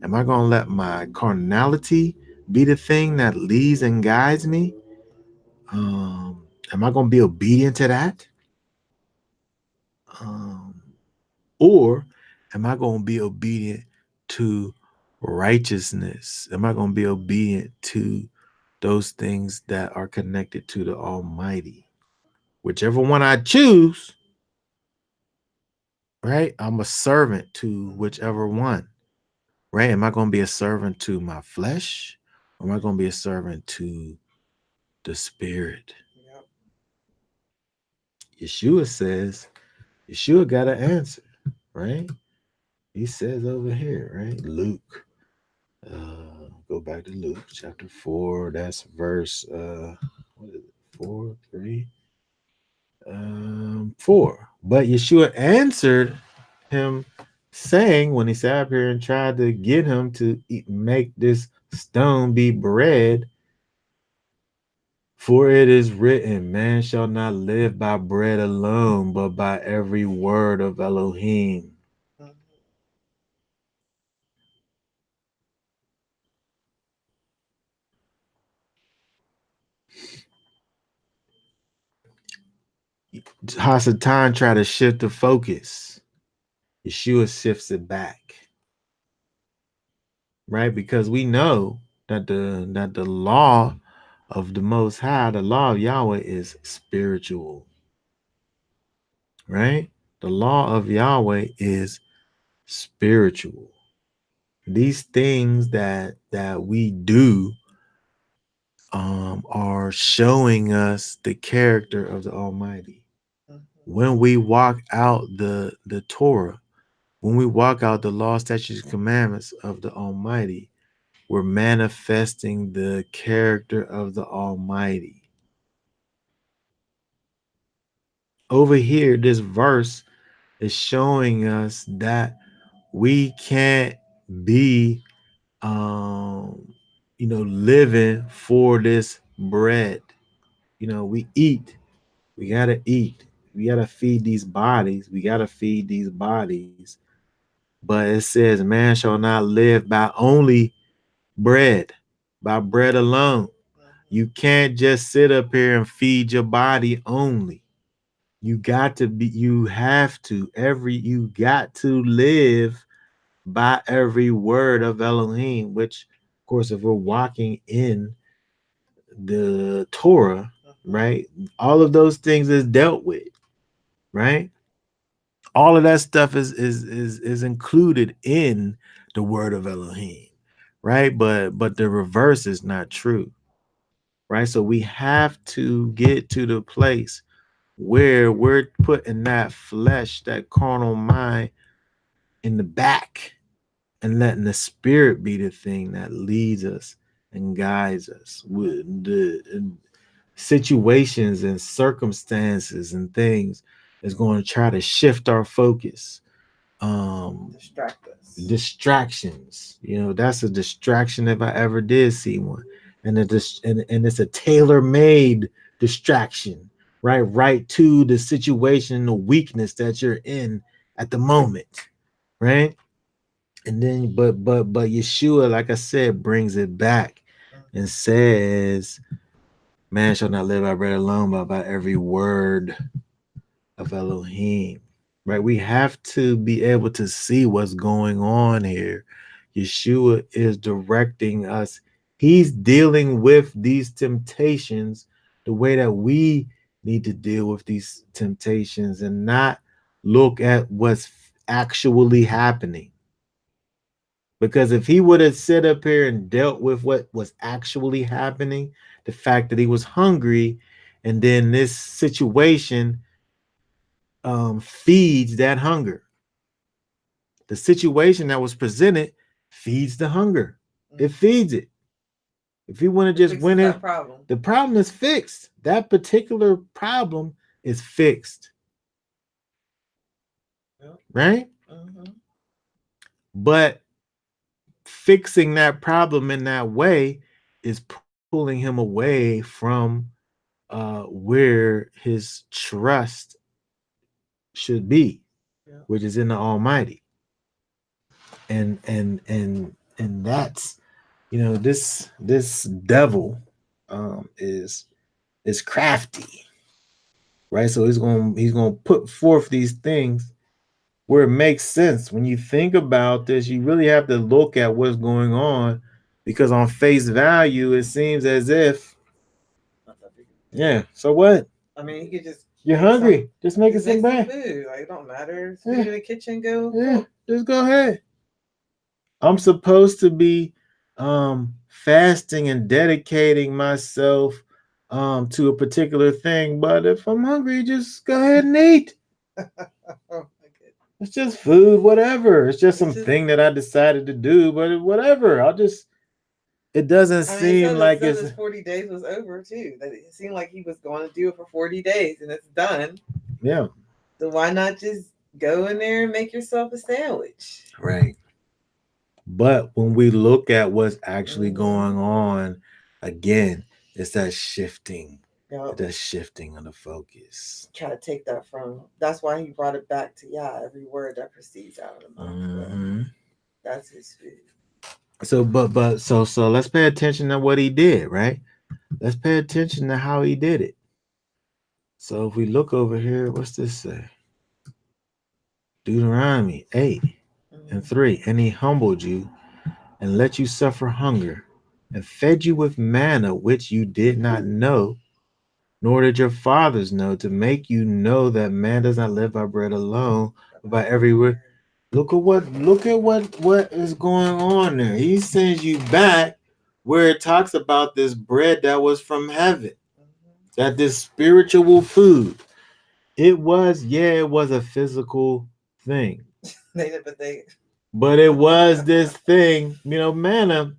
Am I going to let my carnality be the thing that leads and guides me? Am I going to be obedient to that? Um, or am I going to be obedient to righteousness? Am I going to be obedient to those things that are connected to the Almighty? Whichever one I choose, right? I'm a servant to Mhm. whichever one, right? Am I going to be a servant to my flesh, or am I going to be a servant to the Spirit? Yep. Yeshua got an answer, right? He says over here, right? Luke. Go back to Luke chapter 4. That's verse what is it? 4. But Yeshua answered him, saying, when he sat up here and tried to get him to make this stone be bread, for it is written, man shall not live by bread alone, but by every word of Elohim. Mhm. Hasatan tried to shift the focus. Yeshua shifts it back, right? Because we know that the law of the Most High, the law of Yahweh, is spiritual, right? The law of Yahweh is spiritual. These things that we do are showing us the character of the Almighty. Mhm. When we walk out the Torah, when we walk out the law, statutes, and commandments of the Almighty, we're manifesting the character of the Almighty. Over here, this verse is showing us that we can't be living for this bread. We eat, we gotta eat, we gotta feed these bodies, but it says man shall not live by only bread, by bread alone, You can't just sit up here and feed your body only. You got to be, you have to, you got to live by every word of Elohim, which, of course, if we're walking in the Torah, right, all of those things is dealt with, right? All of that stuff is included in the word of Elohim, right? But the reverse is not true, right? So we have to get to the place where we're putting that flesh, that carnal mind in the back and letting the spirit be the thing that leads us and guides us with the situations and circumstances and things is going to try to shift our focus. Distract us. Distractions, that's a distraction if I ever did see one. And it's a tailor-made distraction, right to the situation, the weakness that you're in at the moment, right? And then but Yeshua, like I said, brings it back and says, man shall not live by bread alone, but by every word of Elohim. Right? We have to be able to see what's going on here. Yeshua is directing us. He's dealing with these temptations the way that we need to deal with these temptations and not look at what's actually happening. Because if he would have sat up here and dealt with what was actually happening, the fact that he was hungry, and then this situation feeds that hunger. The situation that was presented feeds the hunger. It feeds it. If he would have just went in, the problem is fixed. That particular problem is fixed. Yep. Right? But fixing that problem in that way is pulling him away from where his trust should be, which is in the Almighty. And that's, this devil is crafty, right? So he's gonna put forth these things where it makes sense. When you think about this, you really have to look at what's going on, because on face value, it seems as if, yeah. So what? I mean, he could just. You're hungry. Just make some bread. Food. Like, it don't matter. Food in the kitchen. Go. Yeah. Just go ahead. I'm supposed to be fasting and dedicating myself to a particular thing, but if I'm hungry, just go ahead and eat. It's just food, whatever. It's just something that I decided to do, but whatever. It doesn't seem like his 40 days was over too. That it seemed like he was going to do it for 40 days and it's done. Yeah. So why not just go in there and make yourself a sandwich? Right. But when we look at what's actually going on, again, it's that shifting. Yep. That shifting of the focus. Try to take that from. That's why he brought it back to every word that proceeds out of the mouth. That's his food. So let's pay attention to what he did, right? Let's pay attention to how he did it. So if we look over here, what's this say? Deuteronomy 8:3. And he humbled you and let you suffer hunger and fed you with manna which you did not know, nor did your fathers know, to make you know that man does not live by bread alone, but by every word. Look at what is going on there. He sends you back where it talks about this bread that was from heaven, that this spiritual food. It was a physical thing. But it was this thing, manna.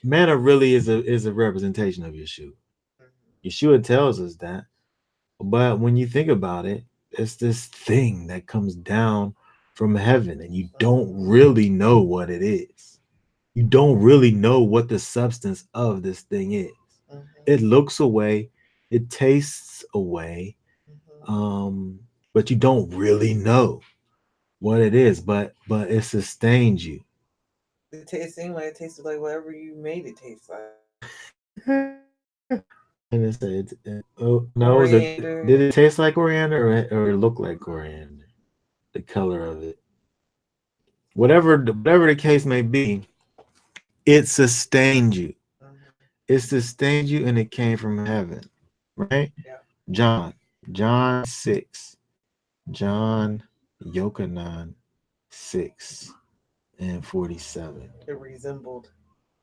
Manna really is a representation of Yeshua. Yeshua tells us that. But when you think about it, it's this thing that comes down from heaven and you don't really know what it is. You don't really know what the substance of this thing is. It looks away, it tastes away, but you don't really know what it is, but it sustains you. It seemed like it tasted like whatever you made it taste like. And it said, oh no, did Coriander. it taste like coriander or it look like coriander? The color of it, whatever the case may be, it sustained you. Mhm. It sustained you, and it came from heaven, right? Yeah. John, John 6, John Yochanan 6 and 47. It resembled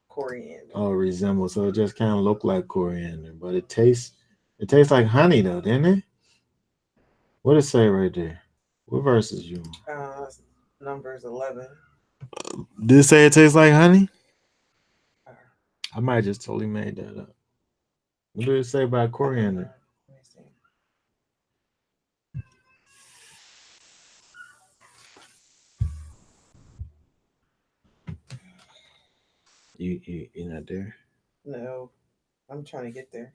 coriander. Oh, resemble. So it just kind of looked like coriander, but it tastes like honey though, didn't it? What did it say right there? What verses you on? Numbers 11. Did it say it tastes like honey? Uh, I might just totally made that up. What did it say about coriander? let me see. You not there? No, I'm trying to get there.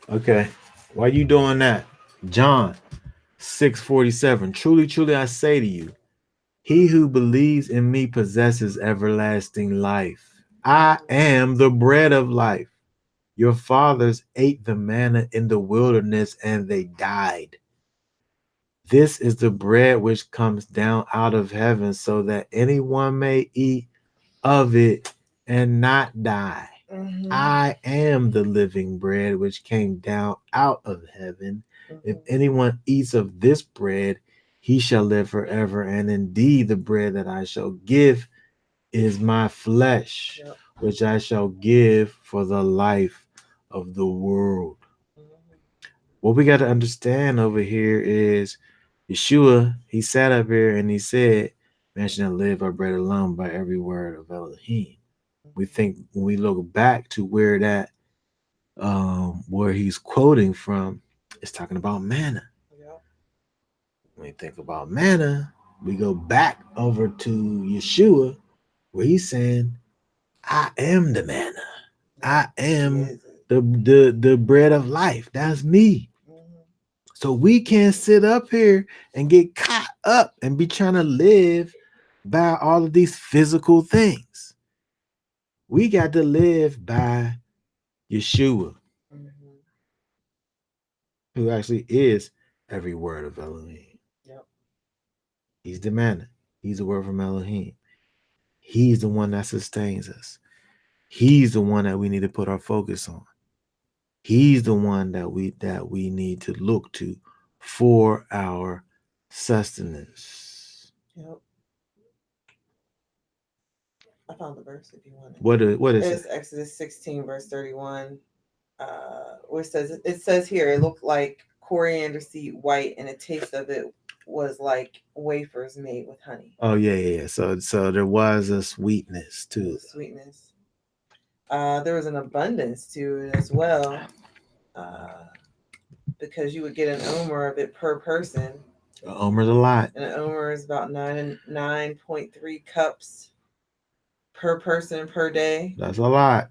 Okay. Why you doing that? John 6:47. Truly, truly, I say to you, he who believes in me possesses everlasting life. I am the bread of life. Your fathers ate the manna in the wilderness and they died. This is the bread which comes down out of heaven so that anyone may eat of it and not die. Mm-hmm. I am the living bread which came down out of heaven. If Mm-hmm. anyone eats of this bread, he shall live forever. And indeed, the bread that I shall give is my flesh, Yep. which I shall give for the life of the world. Mm-hmm. What we got to understand over here is Yeshua, he sat up here and he said, man should not live by bread alone, by every word of Elohim. We think when we look back to where he's quoting from, it's talking about manna. Yep. When we think about manna, we go back over to Yeshua, where he's saying, I am the manna. Yep. I He am is it. the bread of life. That's me. Mm-hmm. So we can't sit up here and get caught up and be trying to live by all of these physical things. We got to live by Yeshua, Mm-hmm. who actually is every word of Elohim. Yep. He's the manna. He's the word from Elohim. He's the one that sustains us. He's the one that we need to put our focus on. He's the one that we need to look to for our sustenance. Yep. I found the verse if you want it. What is it? It's Exodus 16, verse 31. Where it says here, it looked like coriander seed white, and the taste of it was like wafers made with honey. Oh yeah. So there was a sweetness to The sweetness. There was an abundance to it as well, uh, because you would get an omer of it per person, it. Omer's a lot. and an omer is about 9.3 cups per person per day. That's a lot.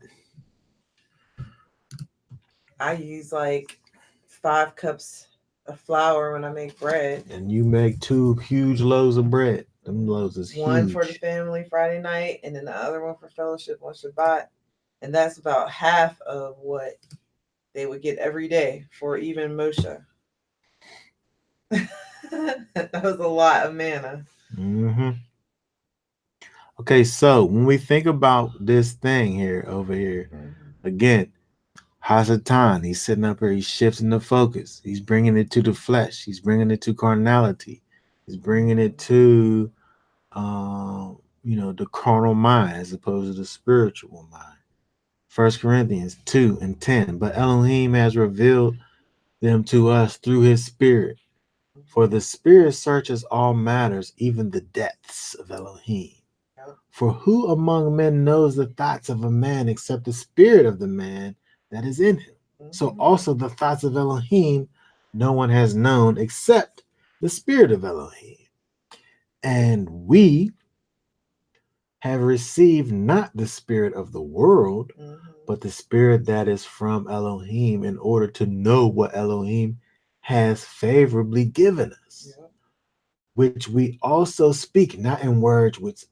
I use like 5 cups of flour when I make bread. And you make two huge loaves of bread. Them loaves is One for the huge. family Friday night, and then the other one for fellowship on Shabbat. And that's about half of what they would get every day for even Moshe. That was a lot of manna. Mm-hmm. Okay, so when we think about this thing here over here, Mm-hmm. again, Hasatan, he's sitting up here, he's shifting the focus. He's bringing it to the flesh. He's bringing it to carnality. He's bringing it to, the carnal mind as opposed to the spiritual mind. First Corinthians 2 and 10. But Elohim has revealed them to us through his spirit. For the spirit searches all matters, even the depths of Elohim. Yep. For who among men knows the thoughts of a man except the spirit of the man that is in him? So Mm-hmm. also the thoughts of Elohim no one has known except the spirit of Elohim. And we have received not the spirit of the world, Mm-hmm. but the spirit that is from Elohim, in order to know what Elohim has favorably given us. Yep. which we also speak not in words which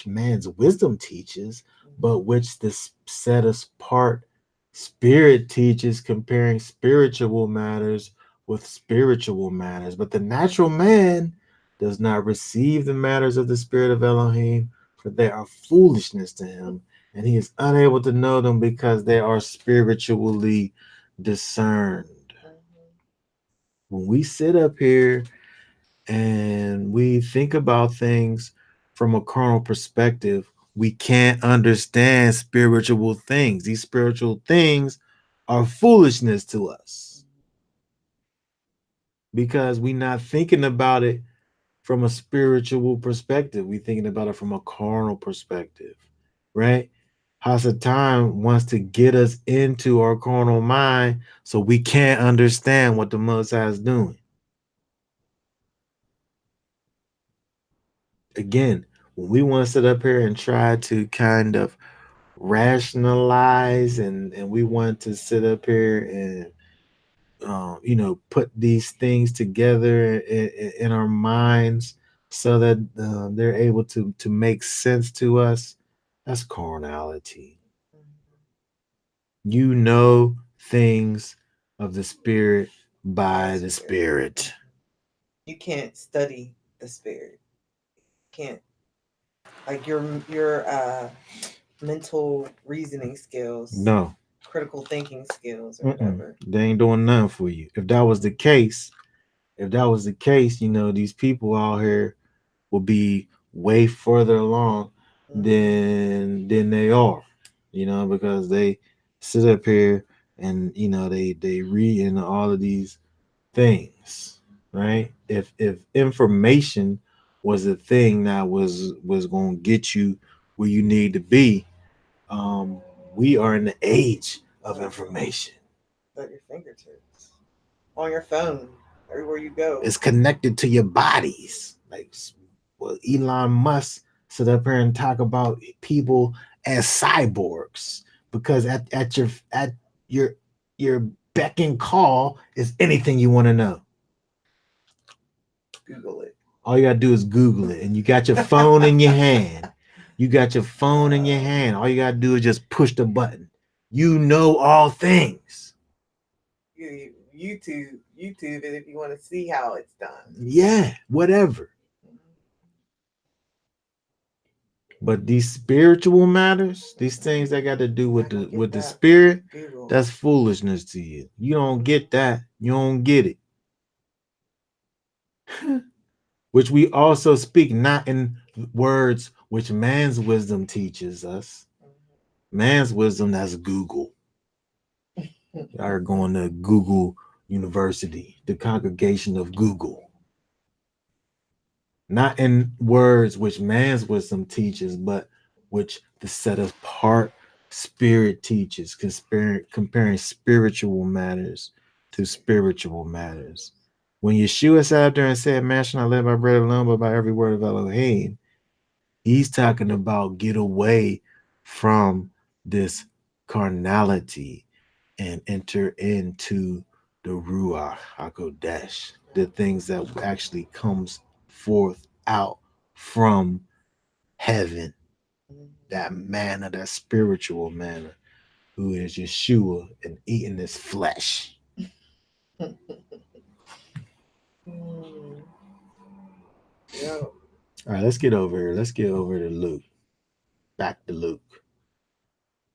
man's wisdom teaches, but which the set us apart spirit teaches, comparing spiritual matters with spiritual matters. But the natural man does not receive the matters of the spirit of Elohim, for they are foolishness to him, and he is unable to know them because they are spiritually discerned. When we sit up here and we think about things from a carnal perspective, we can't understand spiritual things. These spiritual things are foolishness to us because we're not thinking about it from a spiritual perspective. We're thinking about it from a carnal perspective, right? Hasatan wants to get us into our carnal mind so we can't understand what the Most High is doing. Again, when we want to sit up here and try to kind of rationalize and we want to sit up here and put these things together in our minds so that they're able to make sense to us, that's carnality. You know things of the spirit by the spirit. You can't study the spirit. Can't, like, your mental reasoning skills, No, critical thinking skills, or whatever. they ain't doing nothing for you. If that was the case, these people out here will be way further along than they are, because they sit up here and they read into all of these things, right? If information was a thing that was going to get you where you need to be, um, we are in the age of information. At your fingertips, on your phone, everywhere you go. It's connected to your bodies. Like, well, Elon Musk sit up here and talk about people as cyborgs because at your beck and call is anything you want to know. Google it. All you gotta do is Google it, and you got your phone in your hand. You got your phone in your hand. All you gotta do is just push the button. You know all things. YouTube it if you want to see how it's done. Yeah, whatever. But these spiritual matters, these things that got to do with the spirit, that's foolishness to you. You don't get that. You don't get it. Which we also speak not in words which man's wisdom teaches us. Man's wisdom, that's Google. Are going to Google University, the congregation of Google. Not in words which man's wisdom teaches, but which the set apart spirit teaches, comparing spiritual matters to spiritual matters. When Yeshua sat up there and said, "Man shall not live by bread alone, but by every word of Elohim," he's talking about get away from this carnality and enter into the Ruach HaKodesh, the things that actually comes forth out from heaven, that manna, that spiritual manna, who is Yeshua and eating this flesh. Yeah. All right, let's get over here. Let's get over to Luke. Back to Luke.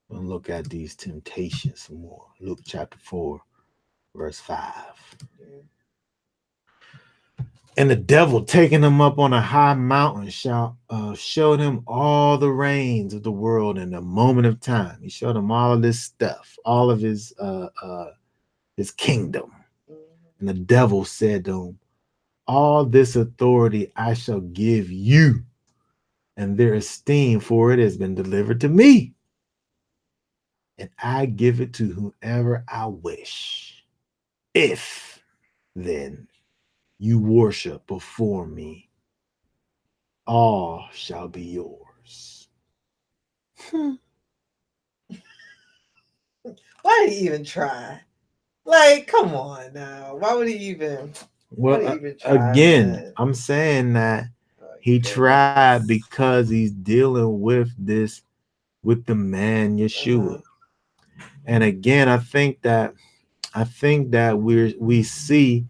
And look at these temptations some more. Luke chapter 4, verse 5. And the devil, taking him up on a high mountain, showed him all the reigns of the world in a moment of time. He showed him all of this stuff, all of his kingdom. And the devil said to him, "All this authority I shall give you, and their esteem for it has been delivered to me. And I give it to whoever I wish. If then you worship before me, all shall be yours." Why did he even try? Like, come on now. Why would he even? Well, Nobody even tried again, that. I'm saying that Oh, he tried goodness. because he's dealing with this with the man Yeshua. Uh-huh. And again, I think that we see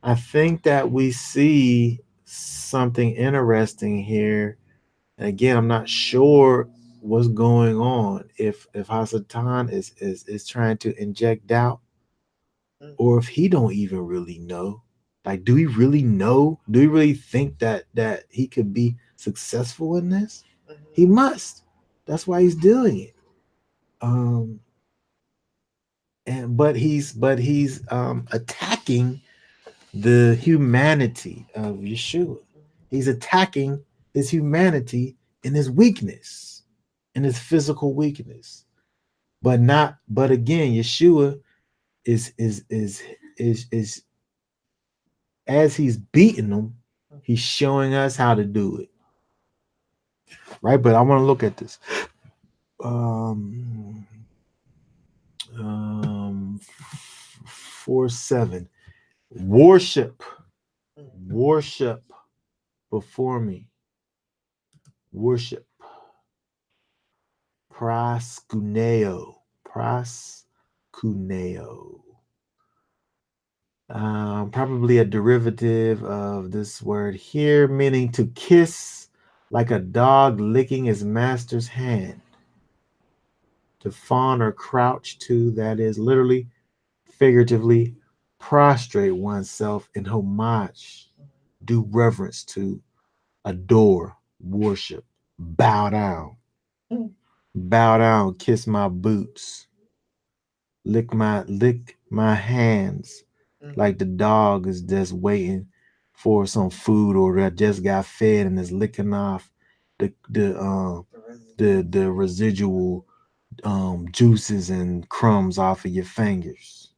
I think that we see something interesting here. And again, I'm not sure what's going on. If Hasatan is trying to inject doubt, or if he don't even really know. Like, do he really know? Do he really think that he could be successful in this? He Mm-hmm. must. That's why he's doing it. Um, and but he's attacking the humanity of Yeshua. He's attacking his humanity in his weakness, in his physical weakness. But not. But again, Yeshua is as he's beating them, he's showing us how to do it, right? But I want to look at this. Um, 4:7. Worship, worship before me. Worship. Proskuneo. Proskuneo. Probably a derivative of this word here, meaning to kiss, like a dog licking his master's hand. To fawn or crouch to, that is literally, figuratively, prostrate oneself in homage, do reverence to, adore, worship, bow down, kiss my boots, lick my hands, like the dog is just waiting for some food, or that just got fed and is licking off the the um the residual juices and crumbs off of your fingers.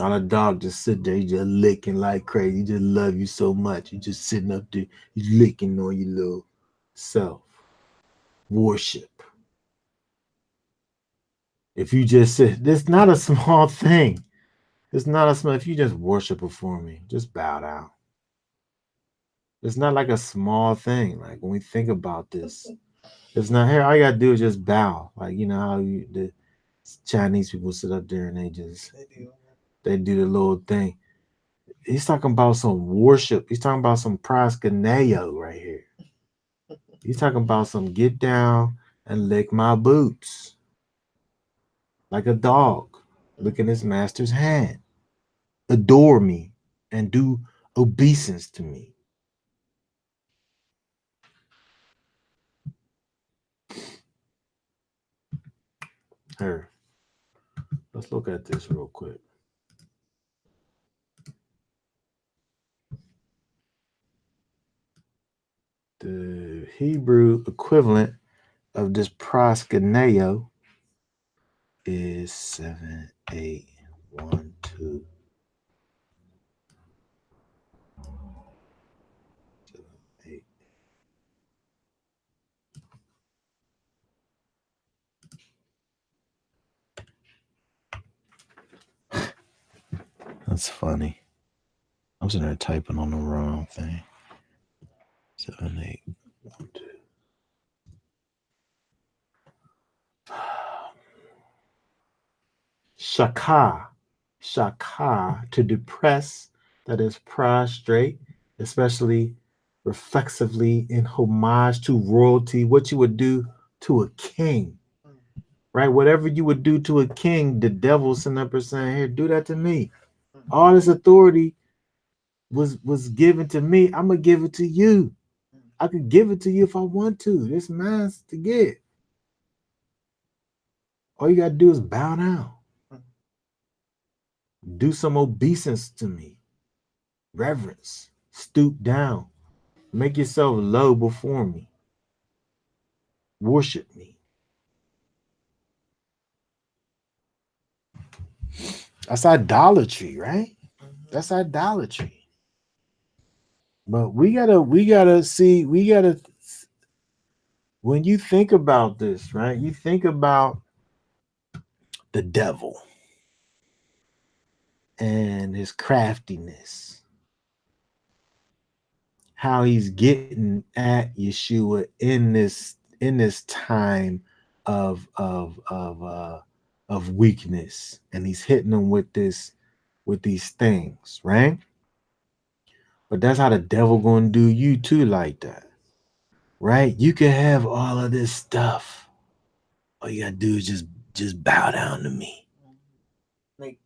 On a dog just sit there, you just licking like crazy. You just love you so much. You just sitting up there, you licking on your little self. Worship. If you just sit, this not a small thing. It's not a small. If you just worship before me, just bow down. It's not like a small thing. Like when we think about this, it's not here. All you gotta do is just bow. Like you know how the Chinese people sit up there and they do the little thing. He's talking about some worship. He's talking about some proskuneo right here. He's talking about some get down and lick my boots like a dog licking his master's hand. Adore me and do obeisance to me. Here, let's look at this real quick. The Hebrew equivalent of this proskuneo is 7812. 8. That's funny. I'm sitting there typing on the wrong thing. 7812. Shaka, shaka, to depress, that is prostrate, especially reflexively in homage to royalty, what you would do to a king, right? Whatever you would do to a king, the devil sitting up and saying, here, do that to me. All this authority was given to me. I'm gonna give it to you. I could give it to you if I want to. This mine's to get. All you gotta do is bow down. Do some obeisance to me. Reverence. Stoop down. Make yourself low before me. Worship me. That's idolatry, right? That's idolatry. But we gotta see, we gotta, when you think about this, right? You think about the devil. and his craftiness, how he's getting at Yeshua in this time of weakness, and he's hitting him with these things, right? But that's how the devil gonna do you too, like that, right? You can have all of this stuff. All you gotta do is just bow down to me. Make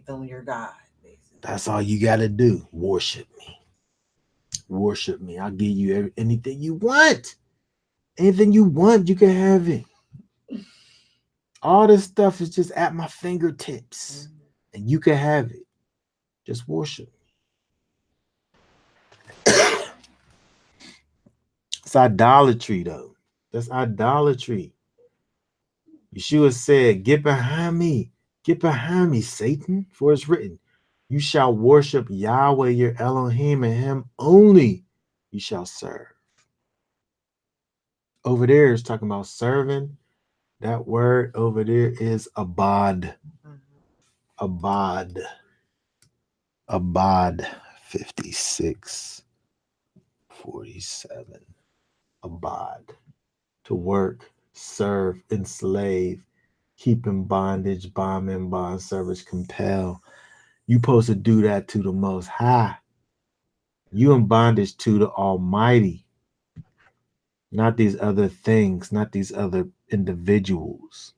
them your God, basically. That's all you gotta do. Worship me. Worship me. I'll give you anything you want. Anything you want, you can have it. All this stuff is just at my fingertips, and you can have it. Just worship. It's idolatry, though. That's idolatry. Yeshua said, get behind me, Satan, for it's written, you shall worship Yahweh your Elohim, and him only you shall serve. Over there is talking about serving. That word over there is abad. Abad. Abad 56:47. Abad. To work, serve, enslave, keep in bondage, bond in bond service, compel. You supposed to do that to the Most High. You in bondage to the Almighty, not these other things, not these other individuals.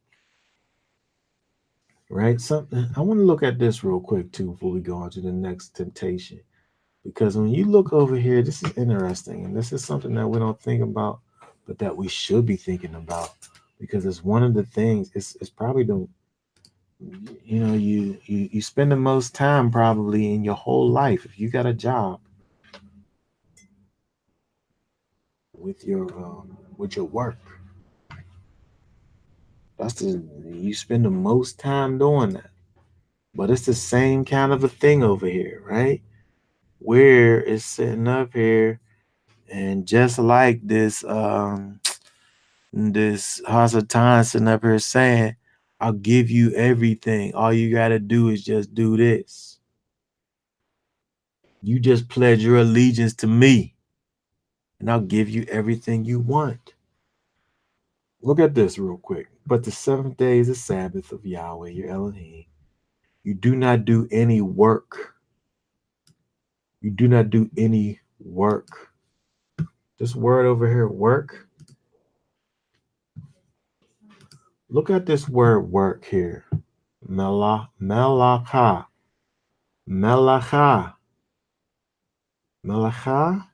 Right? Something I want to look at this real quick too before we go on to the next temptation. Because when you look over here, this is interesting, and this is something that we don't think about, but that we should be thinking about, because it's one of the things. It's probably the you spend the most time probably in your whole life if you got a job with your work. That's the You spend the most time doing that. But it's the same kind of a thing over here, right? Where it's sitting up here, and just like this Hasatan sitting up here saying, I'll give you everything. All you gotta do is just do this. You just pledge your allegiance to me, and I'll give you everything you want. Look at this real quick. But the seventh day is the Sabbath of Yahweh, your Elohim. You do not do any work. You do not do any work. This word over here, work. Look at this word work here. Melacha. Melacha. Melacha.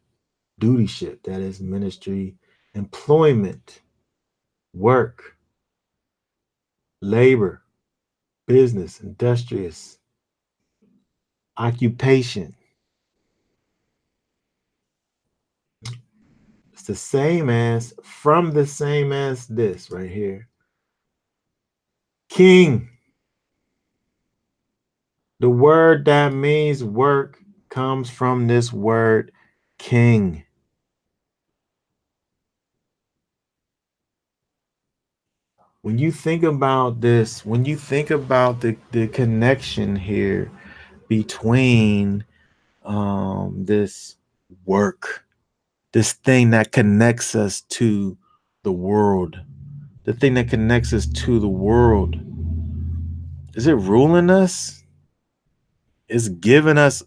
Dutyship. That is ministry. Employment. Work. Labor. Business. Industrious. Occupation. It's the same as, from the same as this right here. King. The word that means work comes from this word king. When you think about this, when you think about the connection here between this work, this thing that connects us to the world, the thing that connects us to the world, is it ruling us? It's giving us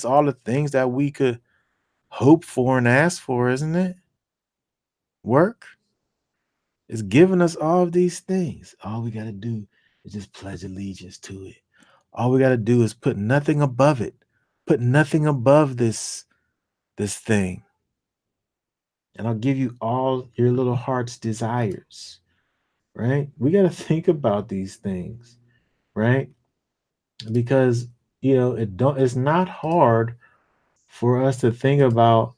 all the things that we could hope for and ask for, isn't it? Work. It's giving us all of these things. All we got to do is just pledge allegiance to it. All we got to do is put nothing above it. Put nothing above this thing. And I'll give you all your little heart's desires. Right? We got to think about these things, right? Because it's not hard for us to think about,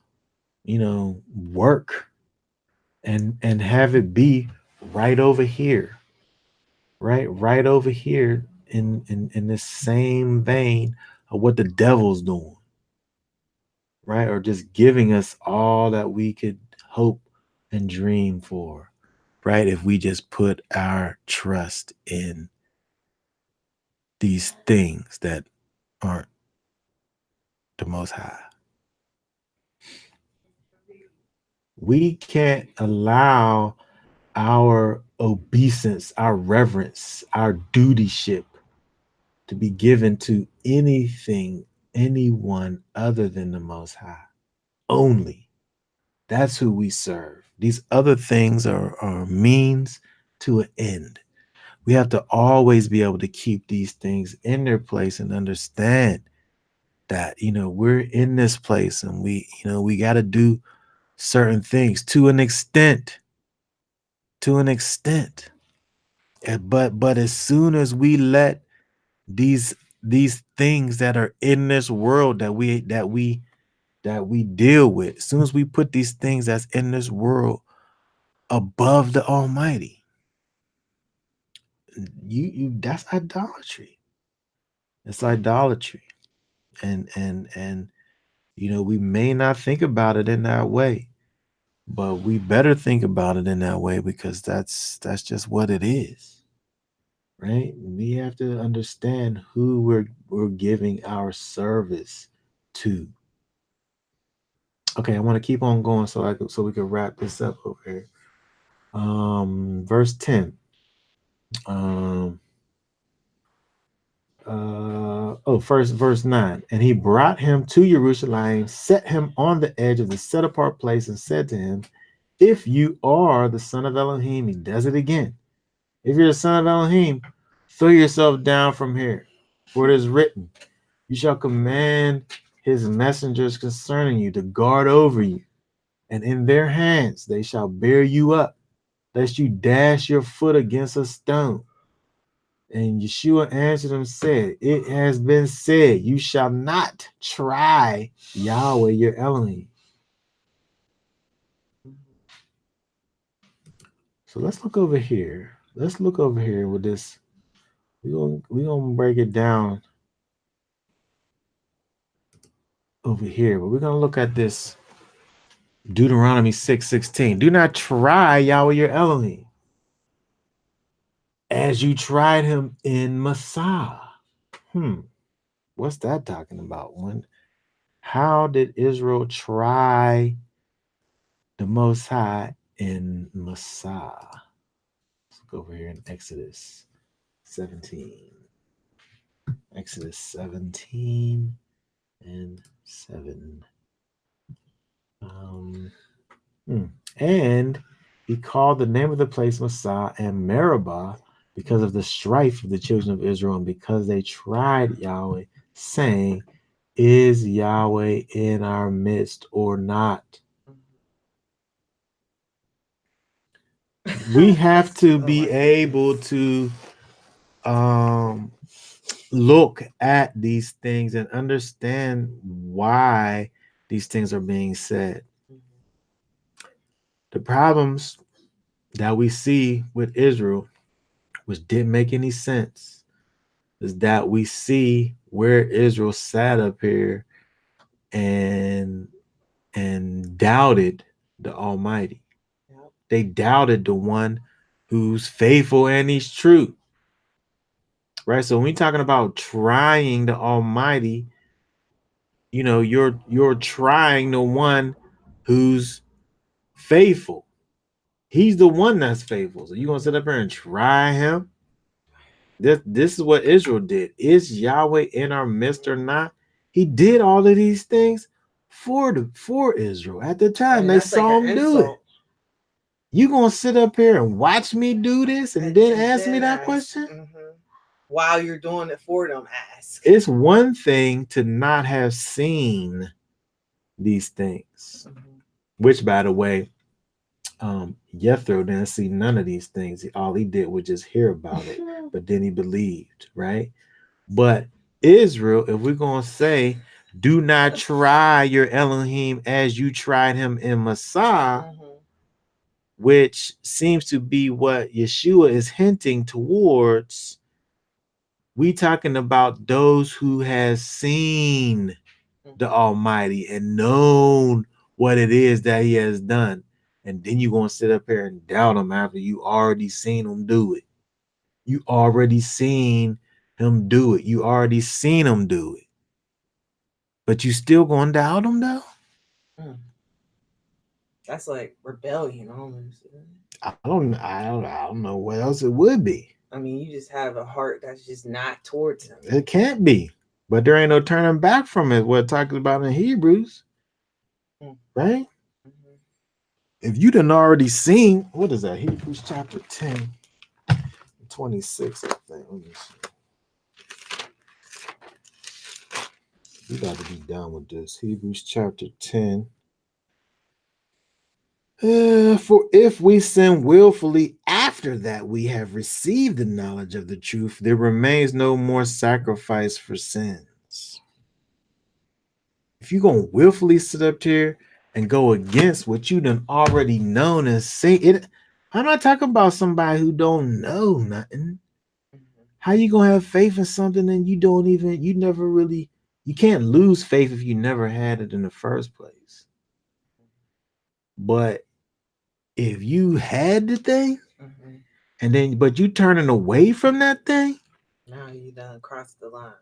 work and have it be right over here, right over here in the same vein of what the devil's doing, right? Or just giving us all that we could hope and dream for, right? If we just put our trust in these things that aren't the most high. We can't allow our obeisance, our reverence, our dutyship to be given to anything, anyone other than the Most High. Only. That's who we serve. These other things are means to an end. We have to always be able to keep these things in their place and understand that, we're in this place and we got to do certain things to an extent, to an extent. But as soon as we let these these things that are in this world that we deal with, as soon as we put these things that's in this world above the Almighty, you that's idolatry. It's idolatry. And we may not think about it in that way, but we better think about it in that way because that's just what it is. Right? We have to understand who we're giving our service to. Okay, I want to keep on going so we can wrap this up over here. Verse 10. Um First verse 9. And he brought him to Jerusalem, set him on the edge of the set apart place, and said to him, if you are the son of Elohim, he does it again. If you're the son of Elohim, throw yourself down from here. For it is written, you shall command his messengers concerning you to guard over you, and in their hands they shall bear you up, lest you dash your foot against a stone. And Yeshua answered him, said, it has been said, you shall not try Yahweh your Elohim. So let's look over here. Let's look over here with this. We're gonna break it down over here, but we're gonna look at this Deuteronomy 6:16. Do not try Yahweh your Elohim as you tried him in Massah. What's that talking about? How did Israel try the Most High in Massah? Let's go over here in Exodus 17. Exodus 17 and 7. And he called the name of the place Massah and Meribah because of the strife of the children of Israel and because they tried Yahweh, saying, is Yahweh in our midst or not? We have to be able to look at these things and understand why these things are being said. The problems that we see with Israel, which didn't make any sense, is that we see where Israel sat up here and doubted the Almighty. Yep. They doubted the one who's faithful and he's true. Right? So when we're talking about trying the Almighty, you're trying the one who's faithful. He's the one that's faithful. So you gonna sit up here and try him? This is what Israel did. Is Yahweh in our midst or not? He did all of these things for Israel at the time. They saw him do it. You gonna sit up here and watch me do this and then ask me that question? While you're doing it for them, ask. It's one thing to not have seen these things, which, by the way, Jethro didn't see none of these things. All he did was just hear about it, but then he believed, right? But Israel, if we're going to say, do not try your Elohim as you tried him in Massah, which seems to be what Yeshua is hinting towards, we talking about those who has seen the Almighty and known what it is that he has done. And then you're going to sit up here and doubt him after you already seen him do it. You already seen him do it. You already seen him do it. But you still gonna doubt him though? Mm. That's like rebellion almost. Isn't it? I don't know what else it would be. I mean, you just have a heart that's just not towards him. It can't be. But there ain't no turning back from it. What it talks about in Hebrews, Mm. right? Mm-hmm. If you done already seen, what is that? Hebrews chapter 10, 26, I think. Let me see. We got to be done with this. Hebrews chapter 10. For if we sin willfully after that we have received the knowledge of the truth, there remains no more sacrifice for sins. If you're going to willfully sit up here and go against what you done already known and say it, I'm not talking about somebody who don't know nothing. Mm-hmm. How you going to have faith in something and you never really, you can't lose faith if you never had it in the first place. But if you had the thing, Mm-hmm. and then but you turning away from that thing, Now you done crossed the line.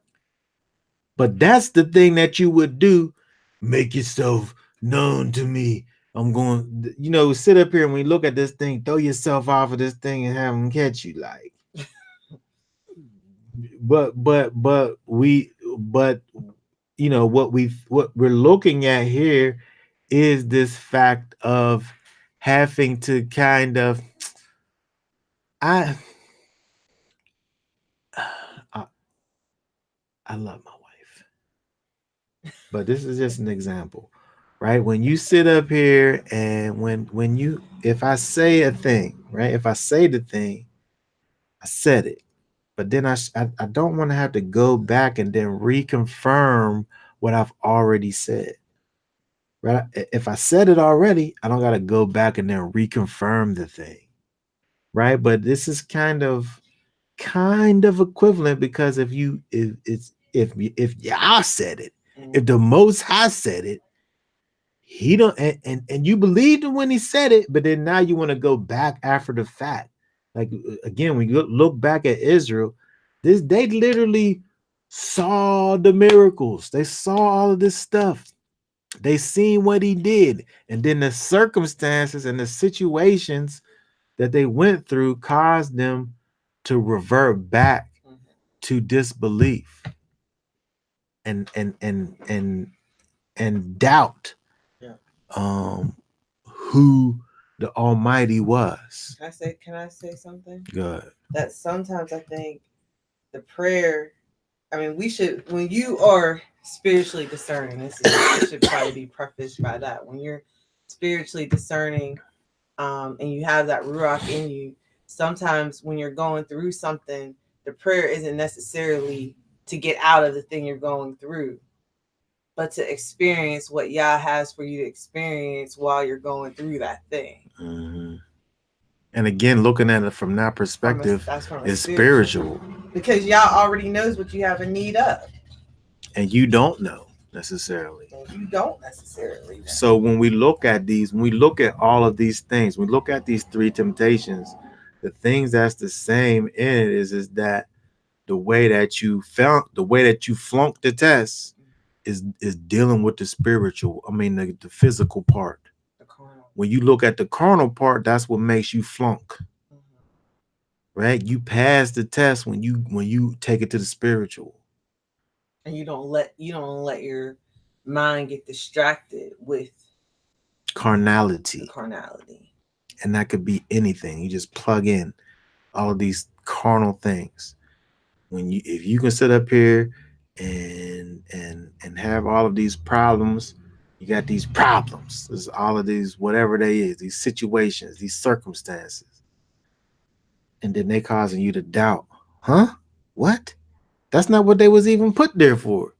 but that's the thing that you would do. Make yourself known to me. I'm going, sit up here and we look at this thing, throw yourself off of this thing and have them catch you. Like, but what we're looking at here is this fact of having to kind of, I I, I love my wife, but this is just an example, right? When you sit up here and when you, if I say a thing, right? If I say the thing, I said it, but then I don't want to have to go back and then reconfirm what I've already said, right? If I said it already, I don't got to go back and then reconfirm the thing, right? But this is kind of equivalent, because if y'all said it, if the Most High said it, he don't, and you believed him when he said it, but then now you want to go back after the fact. Like, again, when you look back at Israel, they literally saw the miracles, they saw all of this stuff, they seen what he did, and then the circumstances and the situations that they went through caused them to revert back to disbelief and doubt Yeah. who the Almighty was. Can I say something? Good. That sometimes I think the prayer, I mean, we should, when you are spiritually discerning, it should probably be prefaced by that. When you're spiritually discerning, and you have that ruach in you, sometimes when you're going through something, the prayer isn't necessarily to get out of the thing you're going through, but to experience what Yah has for you to experience while you're going through that thing. Mm-hmm. And again, looking at it from that perspective, That's from is spiritual. Because Yah already knows what you have in need of. And you don't know necessarily. And you don't necessarily know. So when we look at these, when we look at all of these things, we look at these three temptations, the things that's the same in it is that the way that you flunked the test is dealing with the spiritual. I mean, the physical part. The carnal. When you look at the carnal part, that's what makes you flunk. Mm-hmm. Right? You pass the test when you take it to the spiritual. And you don't let your mind get distracted with carnality. Carnality. And that could be anything. You just plug in all of these carnal things. If you can sit up here and have all of these problems, you got these problems. There's all of these, whatever they is, these situations, these circumstances. And then they causing you to doubt. Huh? What? That's not what they was even put there for.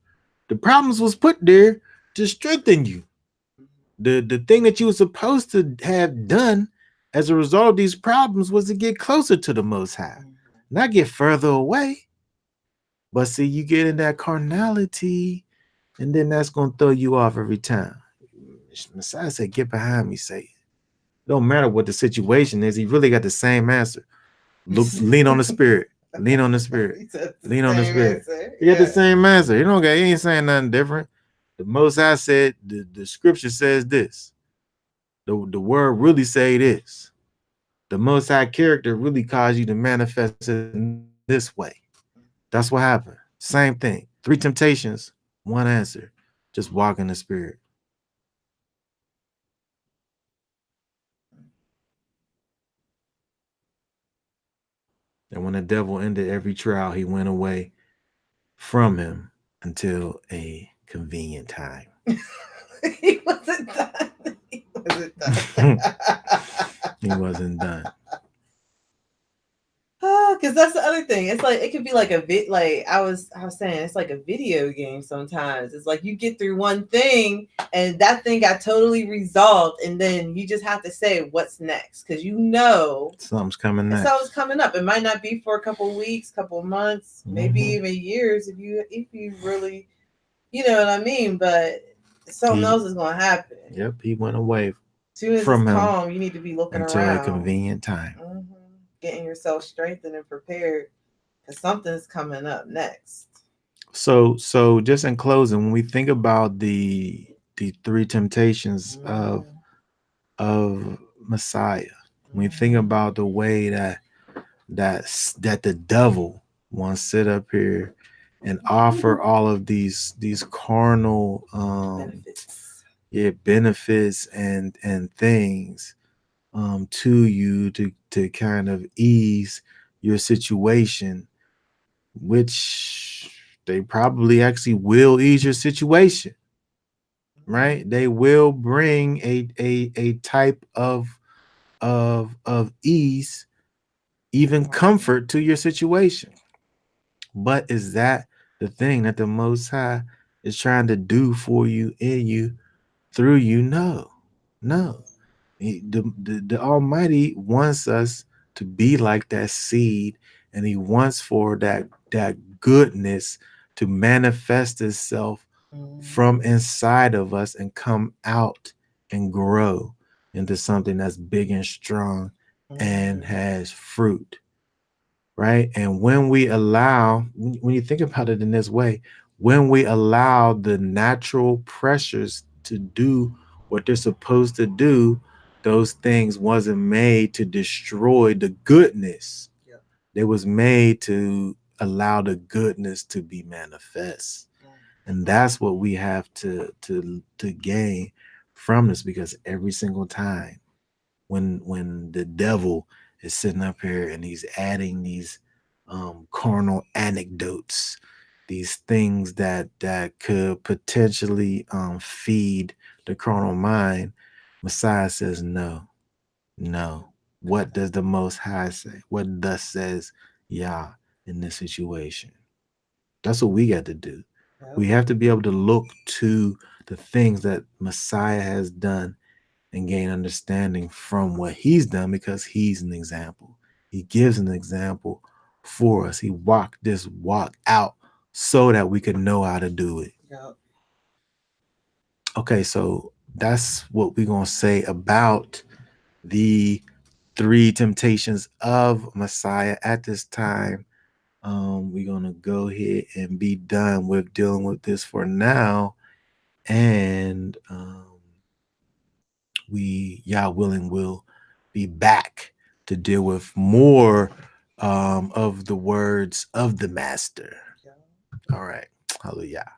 The problems was put there to strengthen you. The thing that you were supposed to have done as a result of these problems was to get closer to the Most High, not get further away. But see, you get in that carnality, and then that's going to throw you off every time. Messiah said, "Get behind me, Satan." Don't matter what the situation is, he really got the same answer. Lean on the Spirit. Lean on the spirit. He said the Lean on the same spirit. answer. He got the Yeah. same answer. He ain't saying nothing different. The Most High said the scripture says this. The word really say this. The Most High character really caused you to manifest in this way. That's what happened. Same thing. 3 temptations, one answer. Just walk in the spirit. And when the devil ended every trial, he went away from him until a convenient time. He wasn't done. He wasn't done. He wasn't done. Because that's the other thing. It's like it could be like a bit like I was saying, it's like a video game sometimes. It's like you get through one thing and that thing got totally resolved, and then you just have to say what's next because you know Something's coming it's next. always coming up. It might not be for a couple weeks, couple months, maybe even years if you really, you know what I mean. But something else is gonna happen. Yep, he went away As soon as from it's him calm, you need to be looking until a around, convenient time. getting yourself strengthened and prepared because something's coming up next. So just in closing, when we think about the 3 temptations of Messiah, when we think about the way that the devil wants to sit up here and offer all of these carnal benefits and things to you to kind of ease your situation, which they probably actually will ease your situation, right? They will bring a type of ease, even comfort to your situation. But is that the thing that the Most High is trying to do for you, in you, through you? No, no. The Almighty wants us to be like that seed, and He wants for that goodness to manifest itself from inside of us and come out and grow into something that's big and strong and has fruit, right? And when we allow, when you think about it in this way, when we allow the natural pressures to do what they're supposed to do, those things wasn't made to destroy the goodness. Yep. They was made to allow the goodness to be manifest. And that's what we have to gain from this, because every single time when the devil is sitting up here and he's adding these carnal anecdotes, these things that could potentially feed the carnal mind, Messiah says no, no. What does the Most High say? What thus says Yah in this situation? That's what we got to do. We have to be able to look to the things that Messiah has done and gain understanding from what he's done, because he's an example. He gives an example for us. He walked this walk out so that we could know how to do it. Yep. Okay, so that's what we're going to say about the 3 temptations of Messiah at this time. We're going to go ahead and be done with dealing with this for now. And we, Yah willing, will be back to deal with more of the words of the Master. All right. Hallelujah.